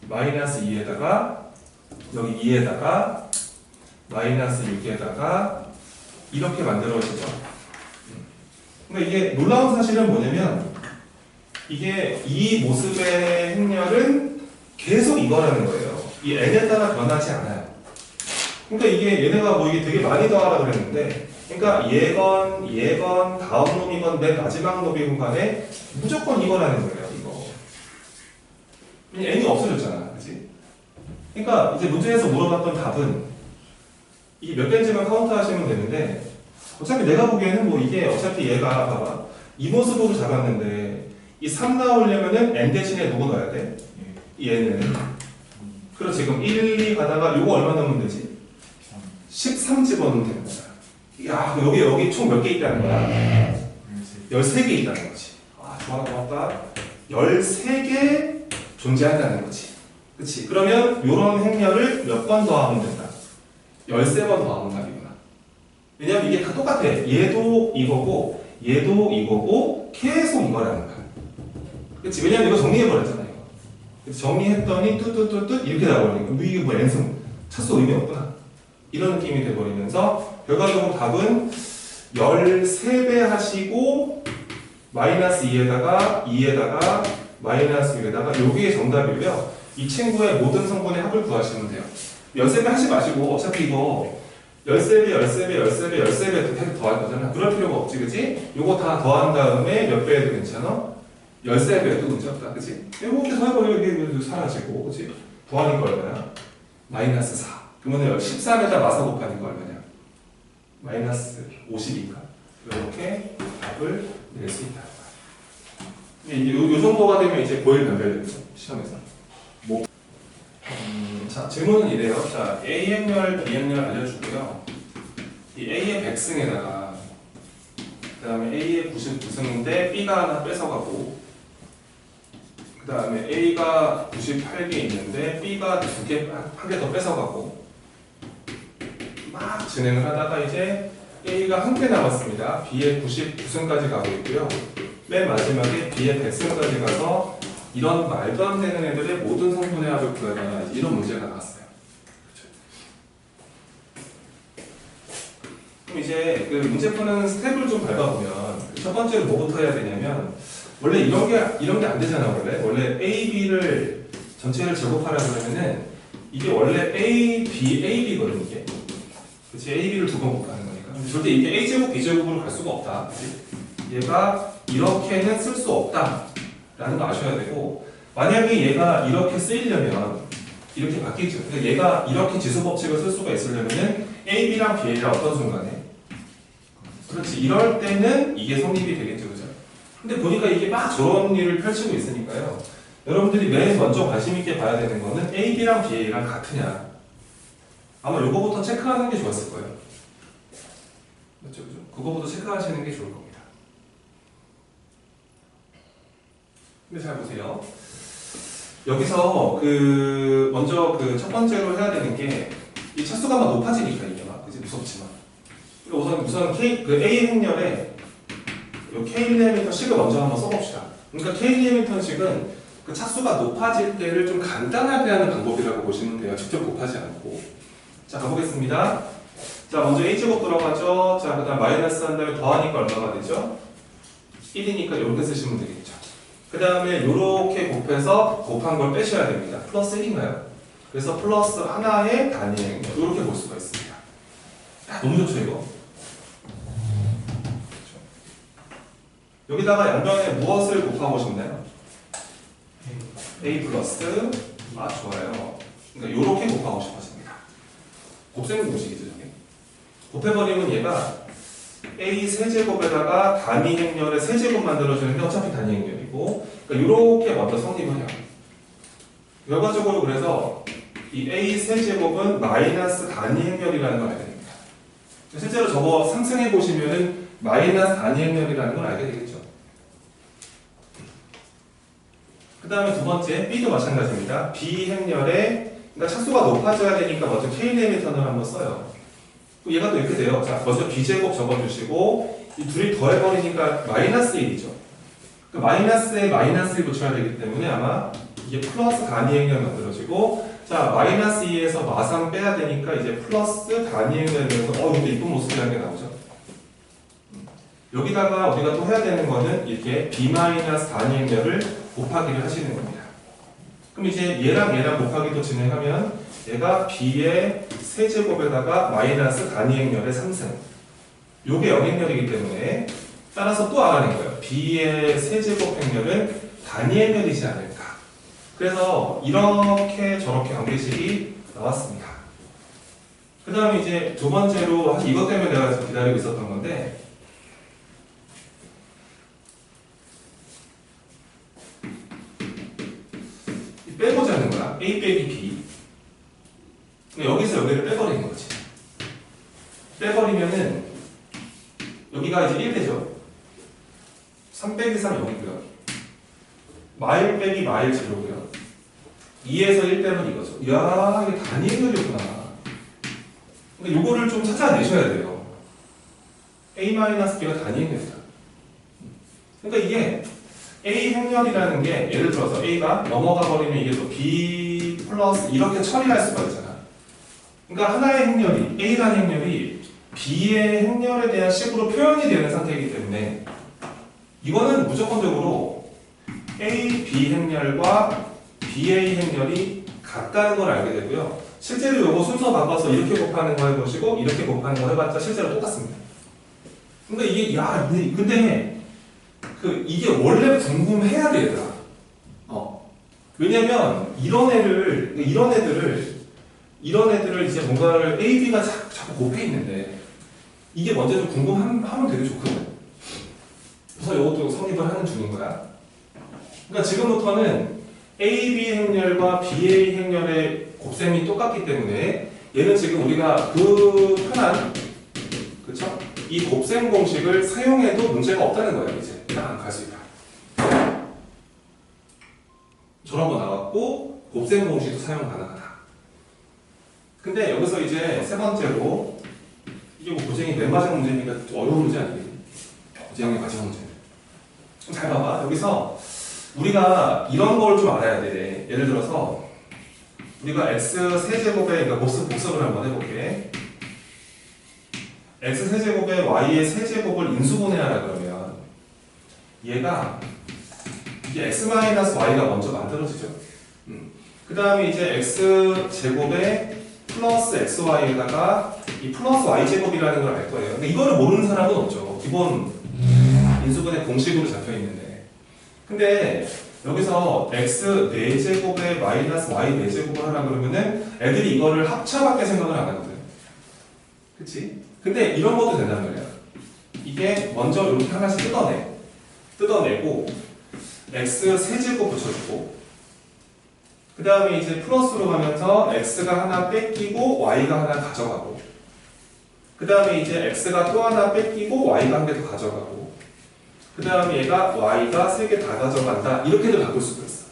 Speaker 1: 마이너스 2에다가 여기 2에다가 마이너스 6에다가 이렇게 만들어지죠. 그러니까 이게 놀라운 사실은 뭐냐면 이게 이 모습의 행렬은 계속 이거라는 거예요. 이 n에 따라 변하지 않아요. 그러니까 이게 얘네가 뭐 이게 되게 많이 더하라 그랬는데 그러니까 얘건 다음 놈이건 맨 마지막 놈이건 간에 무조건 이거라는 거예요. 이거 n이 없어졌잖아. 그치? 그러니까 이제 문제에서 물어봤던 답은 이게 몇 개인지만 카운트 하시면 되는데 어차피 내가 보기에는 뭐 이게 어차피 얘가 봐봐 이 모습으로 잡았는데 이 3 나오려면은 n 대신에 누구 넣어야 돼? 얘는 그럼 지금 1, 2 가다가 요거 얼마 넣으면 되지? 13 집어넣으면 되는 거야. 야 여기 총 몇 개 있다는 거야? 13개 있다는 거지. 아 좋아 고맙다. 13개 존재한다는 거지. 그치? 그러면 요런 행렬을 몇 번 더하면 된다? 13번 더하면 답이구나. 왜냐면 이게 다 똑같아. 얘도 이거고 얘도 이거고 계속 이거라는 거야. 그치? 왜냐면 이거 정리해버렸잖아 이거. 그래서 정리했더니 뚜뚜뚜뚜 이렇게 나와버리니까 이게 뭐 n승 차수 의미 없구나. 이런 느낌이 돼버리면서 결과적으로 답은 13배 하시고 마이너스 2에다가 마이너스 6에다가 요게 정답이고요. 이 친구의 모든 성분의 합을 구하시면 돼요. 13배 하지 마시고 어차피 이거 13배 계속 더할 거잖아. 그럴 필요가 없지 그치? 요거 다 더한 다음에 몇 배 해도 괜찮아? 13배 해도 문제없다 그치? 이렇게 더해버리면 이게 사라지고 그치? 더하니까 얼마야? 마이너스 4 그러면 13에다 마사 곱하니까 얼마냐? 마이너스 52인가? 이렇게 답을 낼 수 있다. 요 정도가 되면 이제 고일 변별되죠 시험에서. 뭐? 자 질문은 이래요. 자 A 행렬, B 행렬 알려주고요. 이 A의 100승에다가 그 다음에 A의 99승인데 B가 하나 뺏어가고 그 다음에 A가 98개 있는데 B가 한 개 더 뺏어가고 막 진행을 하다가 이제 A가 한 개 남았습니다. B의 99승까지 가고 있고요. 맨 마지막에 B의 100승까지 가서 이런 말도 안 되는 애들의 모든 성분의 합을 구해라 이런 문제가 나왔어요. 그렇죠? 그럼 이제 그 문제 푸는 스텝을 좀 밟아보면 첫 번째로 뭐부터 해야 되냐면 원래 이런 게 안 되잖아. 원래 A, B를 전체를 제곱하라 그러면은 이게 원래 A, B, A, B거든 이게. 그치? A, B를 두 번 곱하는 거니까. 근데 절대 이게 A 제곱, B 제곱으로 갈 수가 없다. 그치? 얘가 이렇게는 쓸 수 없다 라는 거 아셔야 되고 만약에 얘가 이렇게 쓰이려면 이렇게 바뀌죠. 그러니까 얘가 이렇게 지수 법칙을 쓸 수가 있으려면은 A, B랑 B, A랑 어떤 순간에 그렇지. 이럴 때는 이게 성립이 되겠죠. 그죠? 근데 보니까 이게 막 저런 일을 펼치고 있으니까요. 여러분들이 맨 먼저 관심 있게 봐야 되는 거는 AB랑 BA랑 같으냐. 아마 요거부터 체크하는 게 좋았을 거예요. 그렇죠, 그죠? 그거부터 체크하시는 게 좋을 겁니다. 근데 잘 보세요. 여기서 먼저 첫 번째로 해야 되는 게 이 차수가 막 높아지니까 이게 막 그지 무섭지만. 그러니까 우선 A 행렬에 요 K1m 식을 먼저 한번 써봅시다. 그러니까 K1m 식은 그 차수가 높아질 때를 좀 간단하게 하는 방법이라고 보시면 돼요. 직접 곱하지 않고. 자, 가보겠습니다. 자, 먼저 A제곱 들어가죠. 자, 그 다음 마이너스 한 다음에 더하니까 얼마가 되죠? 1이니까 이렇게 쓰시면 되겠죠. 그 다음에 이렇게 곱해서 곱한 걸 빼셔야 됩니다. 플러스 1인가요? 그래서 플러스 하나의 단위 행렬. 이렇게 볼 수가 있습니다. 야, 너무 좋죠, 이거? 그렇죠. 여기다가 양변에 무엇을 곱하고 싶나요? A 플러스, 좋아요. 그러니까 이렇게 곱하고 싶어집니다. 곱셈 공식이죠, 저게. 곱해버리면 얘가 A 세제곱에다가 단위 행렬의 세제곱 만들어주는데 어차피 단위 행렬이고, 그러니까 이렇게 먼저 성립을 해요. 결과적으로 그래서 이 A 세제곱은 마이너스 단위 행렬이라는 걸 알게 됩니다. 실제로 저거 상승해 보시면은 마이너스 단위 행렬이라는 걸 알게 되겠죠. 그 다음에 두 번째, B도 마찬가지입니다. B 행렬에, 그러니까 차수가 높아져야 되니까 먼저 K-리미터를 한번 써요. 얘가 또 이렇게 돼요. 자, 먼저 B제곱 적어주시고, 이 둘이 더해버리니까 마이너스 1이죠. 그 마이너스에 마이너스 1 붙여야 되기 때문에 아마 이게 플러스 단위 행렬 만들어지고, 자, 마이너스 2에서 마삼 빼야 되니까 이제 플러스 단위 행렬이 되면서, 근데 이쁜 모습이라는 게 나오죠. 여기다가 우리가 또 해야 되는 거는 이렇게 B 마이너스 단위 행렬을 곱하기를 하시는 겁니다. 그럼 이제 얘랑 곱하기도 진행하면 얘가 B의 세제곱에다가 마이너스 단위 행렬의 3승. 요게 영행렬이기 때문에 따라서 또 알아낸 거예요. B의 세제곱 행렬은 단위 행렬이지 않을까. 그래서 이렇게 저렇게 관계식이 나왔습니다. 그 다음에 이제 두 번째로 사실 이것 때문에 내가 지금 기다리고 있었던 건데 빼보자는 거야. A 빼기 B. 여기서 여기를 빼버리는 거지. 빼버리면은 여기가 이제 1 되죠. 3 빼기 3 0이고요. 마일 빼기 마일 제로고요. 2에서 1 빼면 이거죠. 이야, 이게 단위 행렬이구나. 근데 요거를 좀 찾아내셔야 돼요. A-B가 단위 행렬이다. 그러니까 이게 A 행렬이라는 게 예를 들어서 A가 넘어가 버리면 이게 또 B 플러스 이렇게 처리할 수가 있잖아. 그러니까 하나의 행렬이 A라는 행렬이 B의 행렬에 대한 식으로 표현이 되는 상태이기 때문에 이거는 무조건적으로 A, B 행렬과 BA 행렬이 같다는 걸 알게 되고요. 실제로 이거 순서 바꿔서 이렇게 곱하는 거 해보시고 이렇게 곱하는 거 해봤자 실제로 똑같습니다. 그러니까 이게 근데 이게 원래 궁금해야 돼, 얘들아. 왜냐면 이런 애들을 이제 뭔가를 A, B가 자꾸 곱해 있는데 이게 먼저 좀 궁금하면 되게 좋거든. 그래서 이것도 성립을 하는 중인 거야. 그러니까 지금부터는 A, B 행렬과 BA 행렬의 곱셈이 똑같기 때문에 얘는 지금 우리가 편한 그쵸? 이 곱셈 공식을 사용해도 문제가 없다는 거예요. 이제 딱 갈 수 있다. 저런 거 나왔고 곱셈 공식도 사용 가능하다. 근데 여기서 이제 세 번째로 이게 뭐 고쟁이 맨 마지막 문제니까 어려운 문제 아니겠니? 고쟁이 마지막 문제. 잘 봐봐. 여기서 우리가 이런 걸 좀 알아야 돼. 예를 들어서 우리가 x 세제곱에 그러니까 복습을 한번 해볼게. x 세제곱에 y의 세제곱을 인수분해하라 그러면 얘가 이게 x-y가 먼저 만들어지죠. 그 다음에 이제 x 제곱에 플러스 xy에다가 이 플러스 y제곱이라는 걸 알 거예요. 근데 이거를 모르는 사람은 없죠. 기본 인수분해 공식으로 잡혀 있는데. 근데 여기서 x 4제곱에 마이너스 y 4제곱을 하라 그러면은 애들이 이거를 합차밖에 생각을 안 하거든. 그치? 근데 이런 것도 된단 말이야. 이게 먼저 이렇게 하나씩 뜯어내고 x 세제곱 붙여주고 그 다음에 이제 플러스로 가면서 x가 하나 뺏기고 y가 하나 가져가고, 그 다음에 이제 x가 또 하나 뺏기고 y가 한 개 더 가져가고, 그 다음에 얘가 y가 3개 다 가져간다. 이렇게도 바꿀 수도 있어.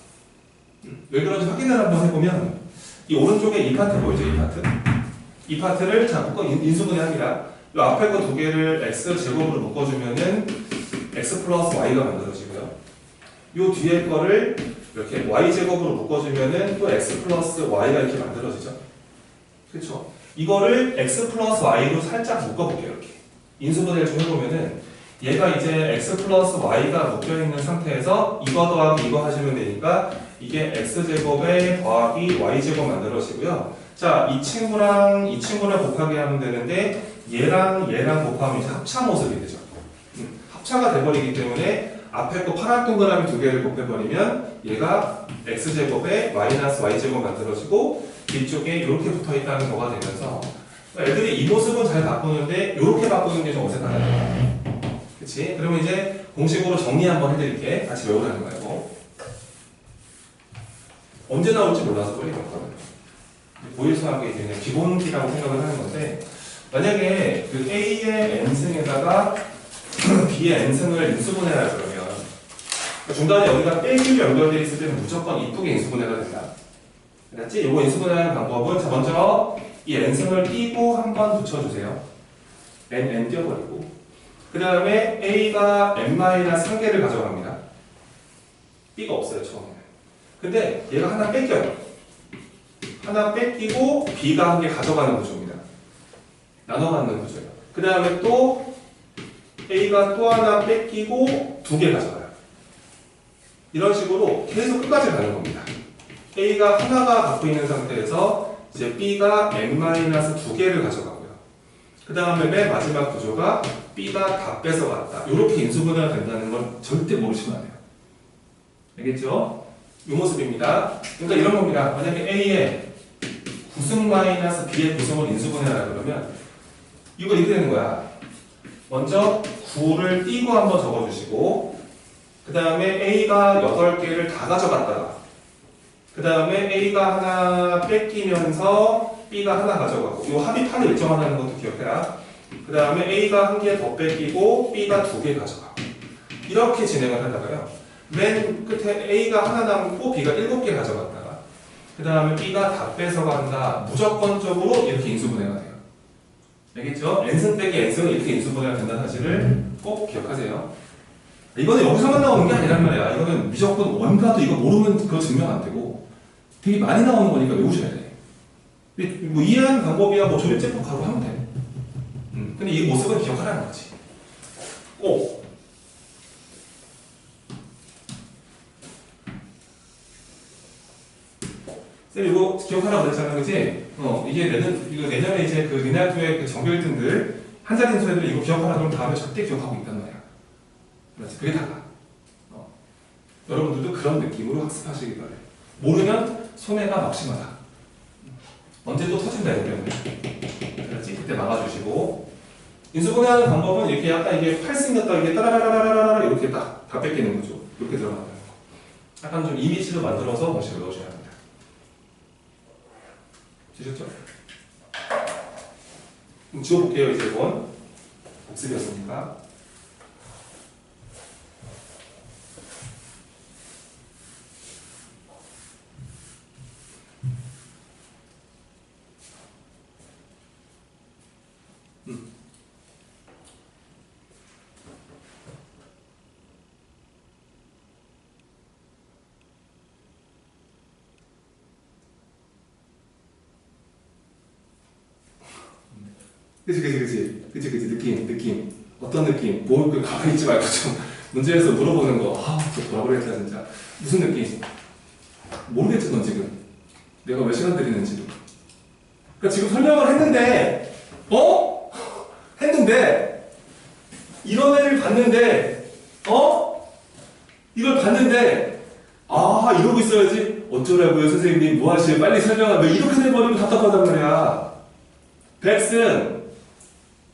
Speaker 1: 왜 그런지 확인을 한번 해보면 이 오른쪽에 이 파트 보이죠? 이 파트. 이 파트를 자 묶어 인수분해합니다. 이 앞에 거 두 개를 x 제곱으로 묶어주면은 x 플러스 y가 만들어지고요. 이 뒤에 거를 이렇게 y 제곱으로 묶어주면은 또 x 플러스 y가 이렇게 만들어지죠. 그렇죠? 이거를 x 플러스 y로 살짝 묶어볼게요. 이렇게 인수분해를 좀 해보면은 얘가 이제 x 플러스 y가 묶여있는 상태에서 이거 더하기 이거 하시면 되니까 이게 x제곱에 더하기 y제곱 만들어지고요. 자, 이 친구랑 이 친구를 곱하게 하면 되는데 얘랑 얘랑 곱하면 이제 합차 모습이 되죠. 합차가 돼버리기 때문에 앞에 거 파란 동그라미 두 개를 곱해버리면 얘가 x제곱에 마이너스 y제곱 만들어지고 뒤쪽에 이렇게 붙어있다는 거가 되면서 애들이 이 모습은 잘 바꾸는데 이렇게 바꾸는 게 좀 어색하다. 그치? 그러면 이제 공식으로 정리 한번 해드릴게. 같이 외우라는 거예요. 언제 나올지 몰라서 빨리 바꿔요. 보일수학의 그냥 기본기라고 생각을 하는 건데, 만약에 그 A의 n승에다가 B의 n승을 인수분해하라 그러면 중간에 여기가 빼기로 연결되어 있을 때는 무조건 이쁘게 인수분해가 된다. 알았지? 이거 인수분해하는 방법은 자 먼저 이 n승을 띄고 한번 붙여주세요. n 띄워버리고 그 다음에 A가 n-3개를 가져갑니다. B가 없어요 처음에. 근데 얘가 하나 뺏겨요. 하나 뺏기고 B가 한 개 가져가는 구조입니다. 나눠 갖는 구조예요. 그 다음에 또 A가 또 하나 뺏기고 2개 가져가요. 이런 식으로 계속 끝까지 가는 겁니다. A가 하나가 갖고 있는 상태에서 이제 B가 n-2개를 가져가고요. 그 다음에 맨 마지막 구조가 B가 다 뺏어갔다. 이렇게 인수분해가 된다는 건 절대 모르시면 안 돼요. 알겠죠? 이 모습입니다. 그러니까 이런 겁니다. 만약에 A의 9승 마이너스 B의 9승을 인수분해하라 그러면 이거 이렇게 되는 거야. 먼저 9를 띄고 한번 적어주시고 그 다음에 A가 8개를 다 가져갔다가 그 다음에 A가 하나 뺏기면서 B가 하나 가져가고 이 합의판을 일정하다는 것도 기억해라. 그 다음에 A가 한 개 더 뺏기고 B가 2개 가져가고 이렇게 진행을 하다가요. 맨 끝에 A가 하나 남고 B가 7개 가져갔다가 그 다음에 B가 다 뺏어간다. 무조건적으로 이렇게 인수분해가 돼요. 알겠죠? n승 빼기 n승은 이렇게 인수분해가 된다는 사실을 꼭 기억하세요. 이거는 여기서만 나오는 게 아니란 말이야. 이거는 무조건 원가도 이거 모르면 그거 증명 안 되고 되게 많이 나오는 거니까 외우셔야 돼. 근데 뭐 이해하는 방법이야 뭐 조립제법 가로 하면 돼. 근데 이 모습은 기억하라는 거지. 꼭. 쌤 이거 기억하라고 그랬잖아, 그지? 이게 이거 내년에 이제 그 리나토의 그 정규 1등들 한 자리 인수애들 이거 기억하라 그러면 다음에 절대 기억하고 있단 말이야. 그렇지? 그게 다가. 여러분들도 그런 느낌으로 학습하시기 바래. 모르면 손해가 막심하다. 언제 또 터진다 이거 때문에. 그렇지? 그때 막아주시고. 인수분해하는 방법은 이렇게 약간 이게 팔승이었다 이게 따라라라라라 이렇게 다 뺏기는 거죠. 이렇게 들어간다는 거. 약간 좀 이미지로 만들어서 공식을 넣으셔야 합니다. 되셨죠? 그럼 지워볼게요. 이제 이번 복습이었으니까. 그치 느낌 어떤 느낌 뭐 가만히 있지 말고 좀 문제에서 물어보는 거 저 뭐라 그랬다 진짜 무슨 느낌 모르겠지 넌 지금 내가 몇 시간 드리는지 그러니까 지금 설명을 했는데 했는데 이런 애를 봤는데 이걸 봤는데 이러고 있어야지 어쩌라고요 선생님 뭐 하시요 빨리 설명하면 이렇게 돼버리면 답답하단 말이야. 백승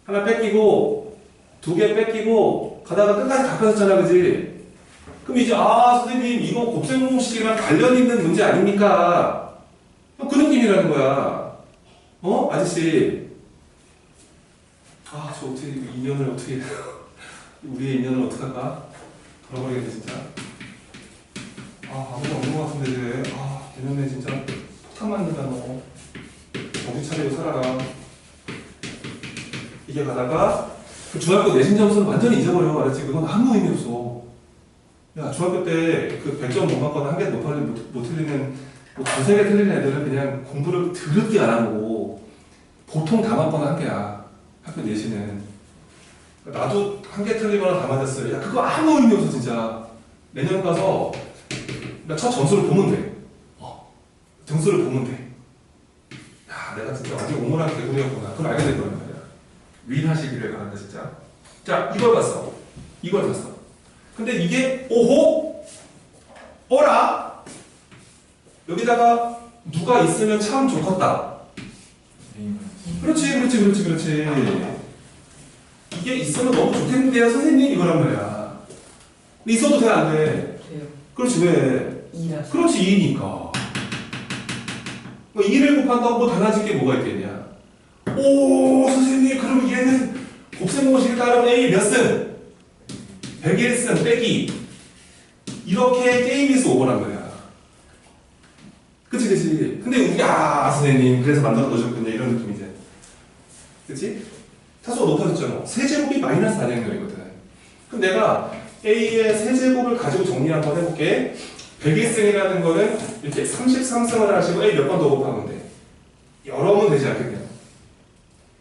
Speaker 1: 하나 뺏기고 2개 뺏기고 가다가 끝까지 다 뺏었잖아, 그지? 그럼 이제 선생님 이거 곱셈공식이랑 관련 있는 문제 아닙니까? 그 느낌이라는 거야. 아저씨. 저 어떻게 인연을 어떻게 우리의 인연을 어떻게 할까? 돌아버리겠네 진짜. 아무도 없는 것 같은데 왜? 내년에 진짜 폭탄 맞는다 너. 정신 차리고 살아라. 이게 가다가 그 중학교 내신 점수는 완전히 잊어버려. 알았지? 그건 아무 의미 없어. 야, 중학교 때 그 100점 못 맞거나 한 개 못 틀리는 뭐 두세 개 틀리는 애들은 그냥 공부를 더럽게 안 하고 보통 다 맞거나 한 개야. 학교 내신은. 나도 한 개 틀리거나 다 맞았어요. 야, 그거 아무 의미 없어 진짜. 내년 가서 첫 점수를 보면 돼. 점수를 보면 돼. 야, 내가 진짜 완전 오물한 개구리였구나. 그걸 알게 될 거란 말이야. 위인하시기를 바란다 진짜. 자, 이걸 봤어. 이걸 봤어. 근데 이게 오호? 어라? 여기다가 누가 있으면 참 좋겠다. 그렇지. 이게 있으면 너무 좋겠는데요 선생님 이거란 말이야. 근데 있어도 돼 안 돼?
Speaker 2: 돼요.
Speaker 1: 그렇지 왜?
Speaker 2: 2라서.
Speaker 1: 그렇지 2니까. 2를 곱한다고 뭐 달라질 게 뭐가 있겠냐. 오 선생님 그럼 얘는 곱셈공식에 따르면 A 몇 승? 101승 빼기 이렇게 게임에서 오버란 말이야. 그치 근데 우리 선생님 그래서 만들어 놓으셨군요 이런 느낌이지. 그치? 타수가 높아졌잖아. 세제곱이 마이너스 4제곱이거든. 그럼 내가 A의 세제곱을 가지고 정리 한번 해볼게. 101승이라는 거는 이렇게 33승을 하시고 A 몇 번 더 곱하면 돼. 여러 번 되지 않겠냐.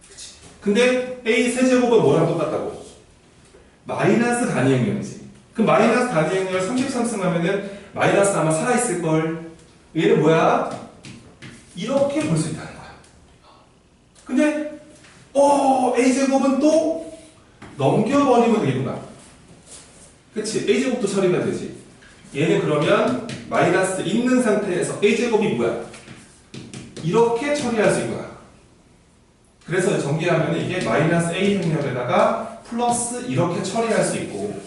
Speaker 1: 그치? 근데 A 세제곱은 뭐랑 똑같다고? 마이너스 단위 행렬이지. 그럼 마이너스 단위 행렬 33승 하면은 마이너스 아마 살아있을걸. 얘는 뭐야? 이렇게 볼 수 있다는 거야. 근데 A제곱은 또 넘겨버리면 되겠구나. 그치? A제곱도 처리가 되지. 얘는 그러면 마이너스 있는 상태에서 A제곱이 뭐야? 이렇게 처리할 수 있구나. 그래서 전개하면 이게 마이너스 A 행렬에다가 플러스 이렇게 처리할 수 있고.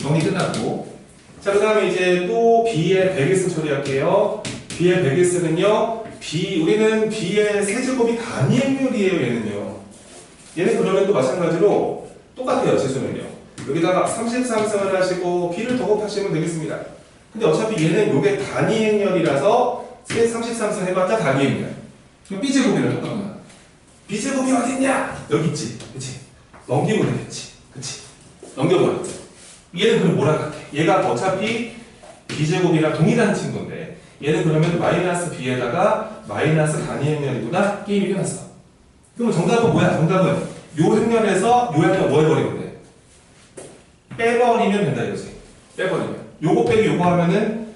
Speaker 1: 정리 끝났고. 자, 그 다음에 이제 또 B의 101승 처리할게요. B의 101승은요. 우리는 B의 세제곱이 단위 행렬이에요, 얘는요. 얘는 그러면 또 마찬가지로 똑같아요, 재수는요. 여기다가 33승을 하시고 B를 더 곱하시면 되겠습니다. 근데 어차피 얘는 요게 단위 행렬이라서 33승 해봤자 단위 행렬. 그럼 B제곱이랑 똑같구나. B제곱이 어딨냐? 여기 있지. 그치? 넘기면 되겠지. 그치? 넘겨버려. 얘는 그럼 뭐랑 같아? 얘가 어차피 B제곱이랑 동일한 친구인데 얘는 그러면 마이너스 B에다가 마이너스 단위 행렬이구나. 게임이 끝났어. 그럼 정답은 뭐야? 정답은 요 행렬에서 요 행렬 뭐 해버리면 돼? 빼버리면 된다 이거지. 빼버리면. 요거 빼기 요거 하면은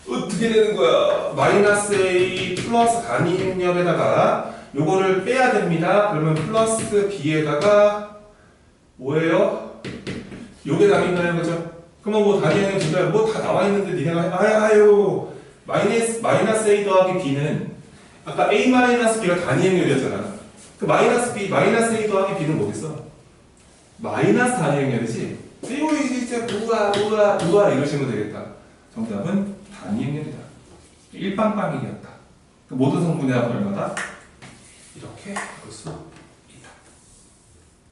Speaker 1: 어떻게 되는 거야? 마이너스 A 플러스 단위 행렬에다가 요거를 빼야 됩니다. 그러면 플러스 B에다가 뭐예요? 요게 답인가요? 그죠? 그러면 뭐 단위 행렬 진짜 뭐 다 나와 있는데 니네가 아유 마이너스 A 더하기 B는 아까 A 마이너스 B가 단위 행렬이었잖아. 그 마이너스 B 마이너스 A 더하기 B는 뭐겠어? 마이너스 단위 행렬이지. 이거 이제 우와 이러시면 되겠다. 정답은 단위 행렬이다. 일빵빵이었다. 모든 성분의 합은 얼마다? 이렇게 볼 수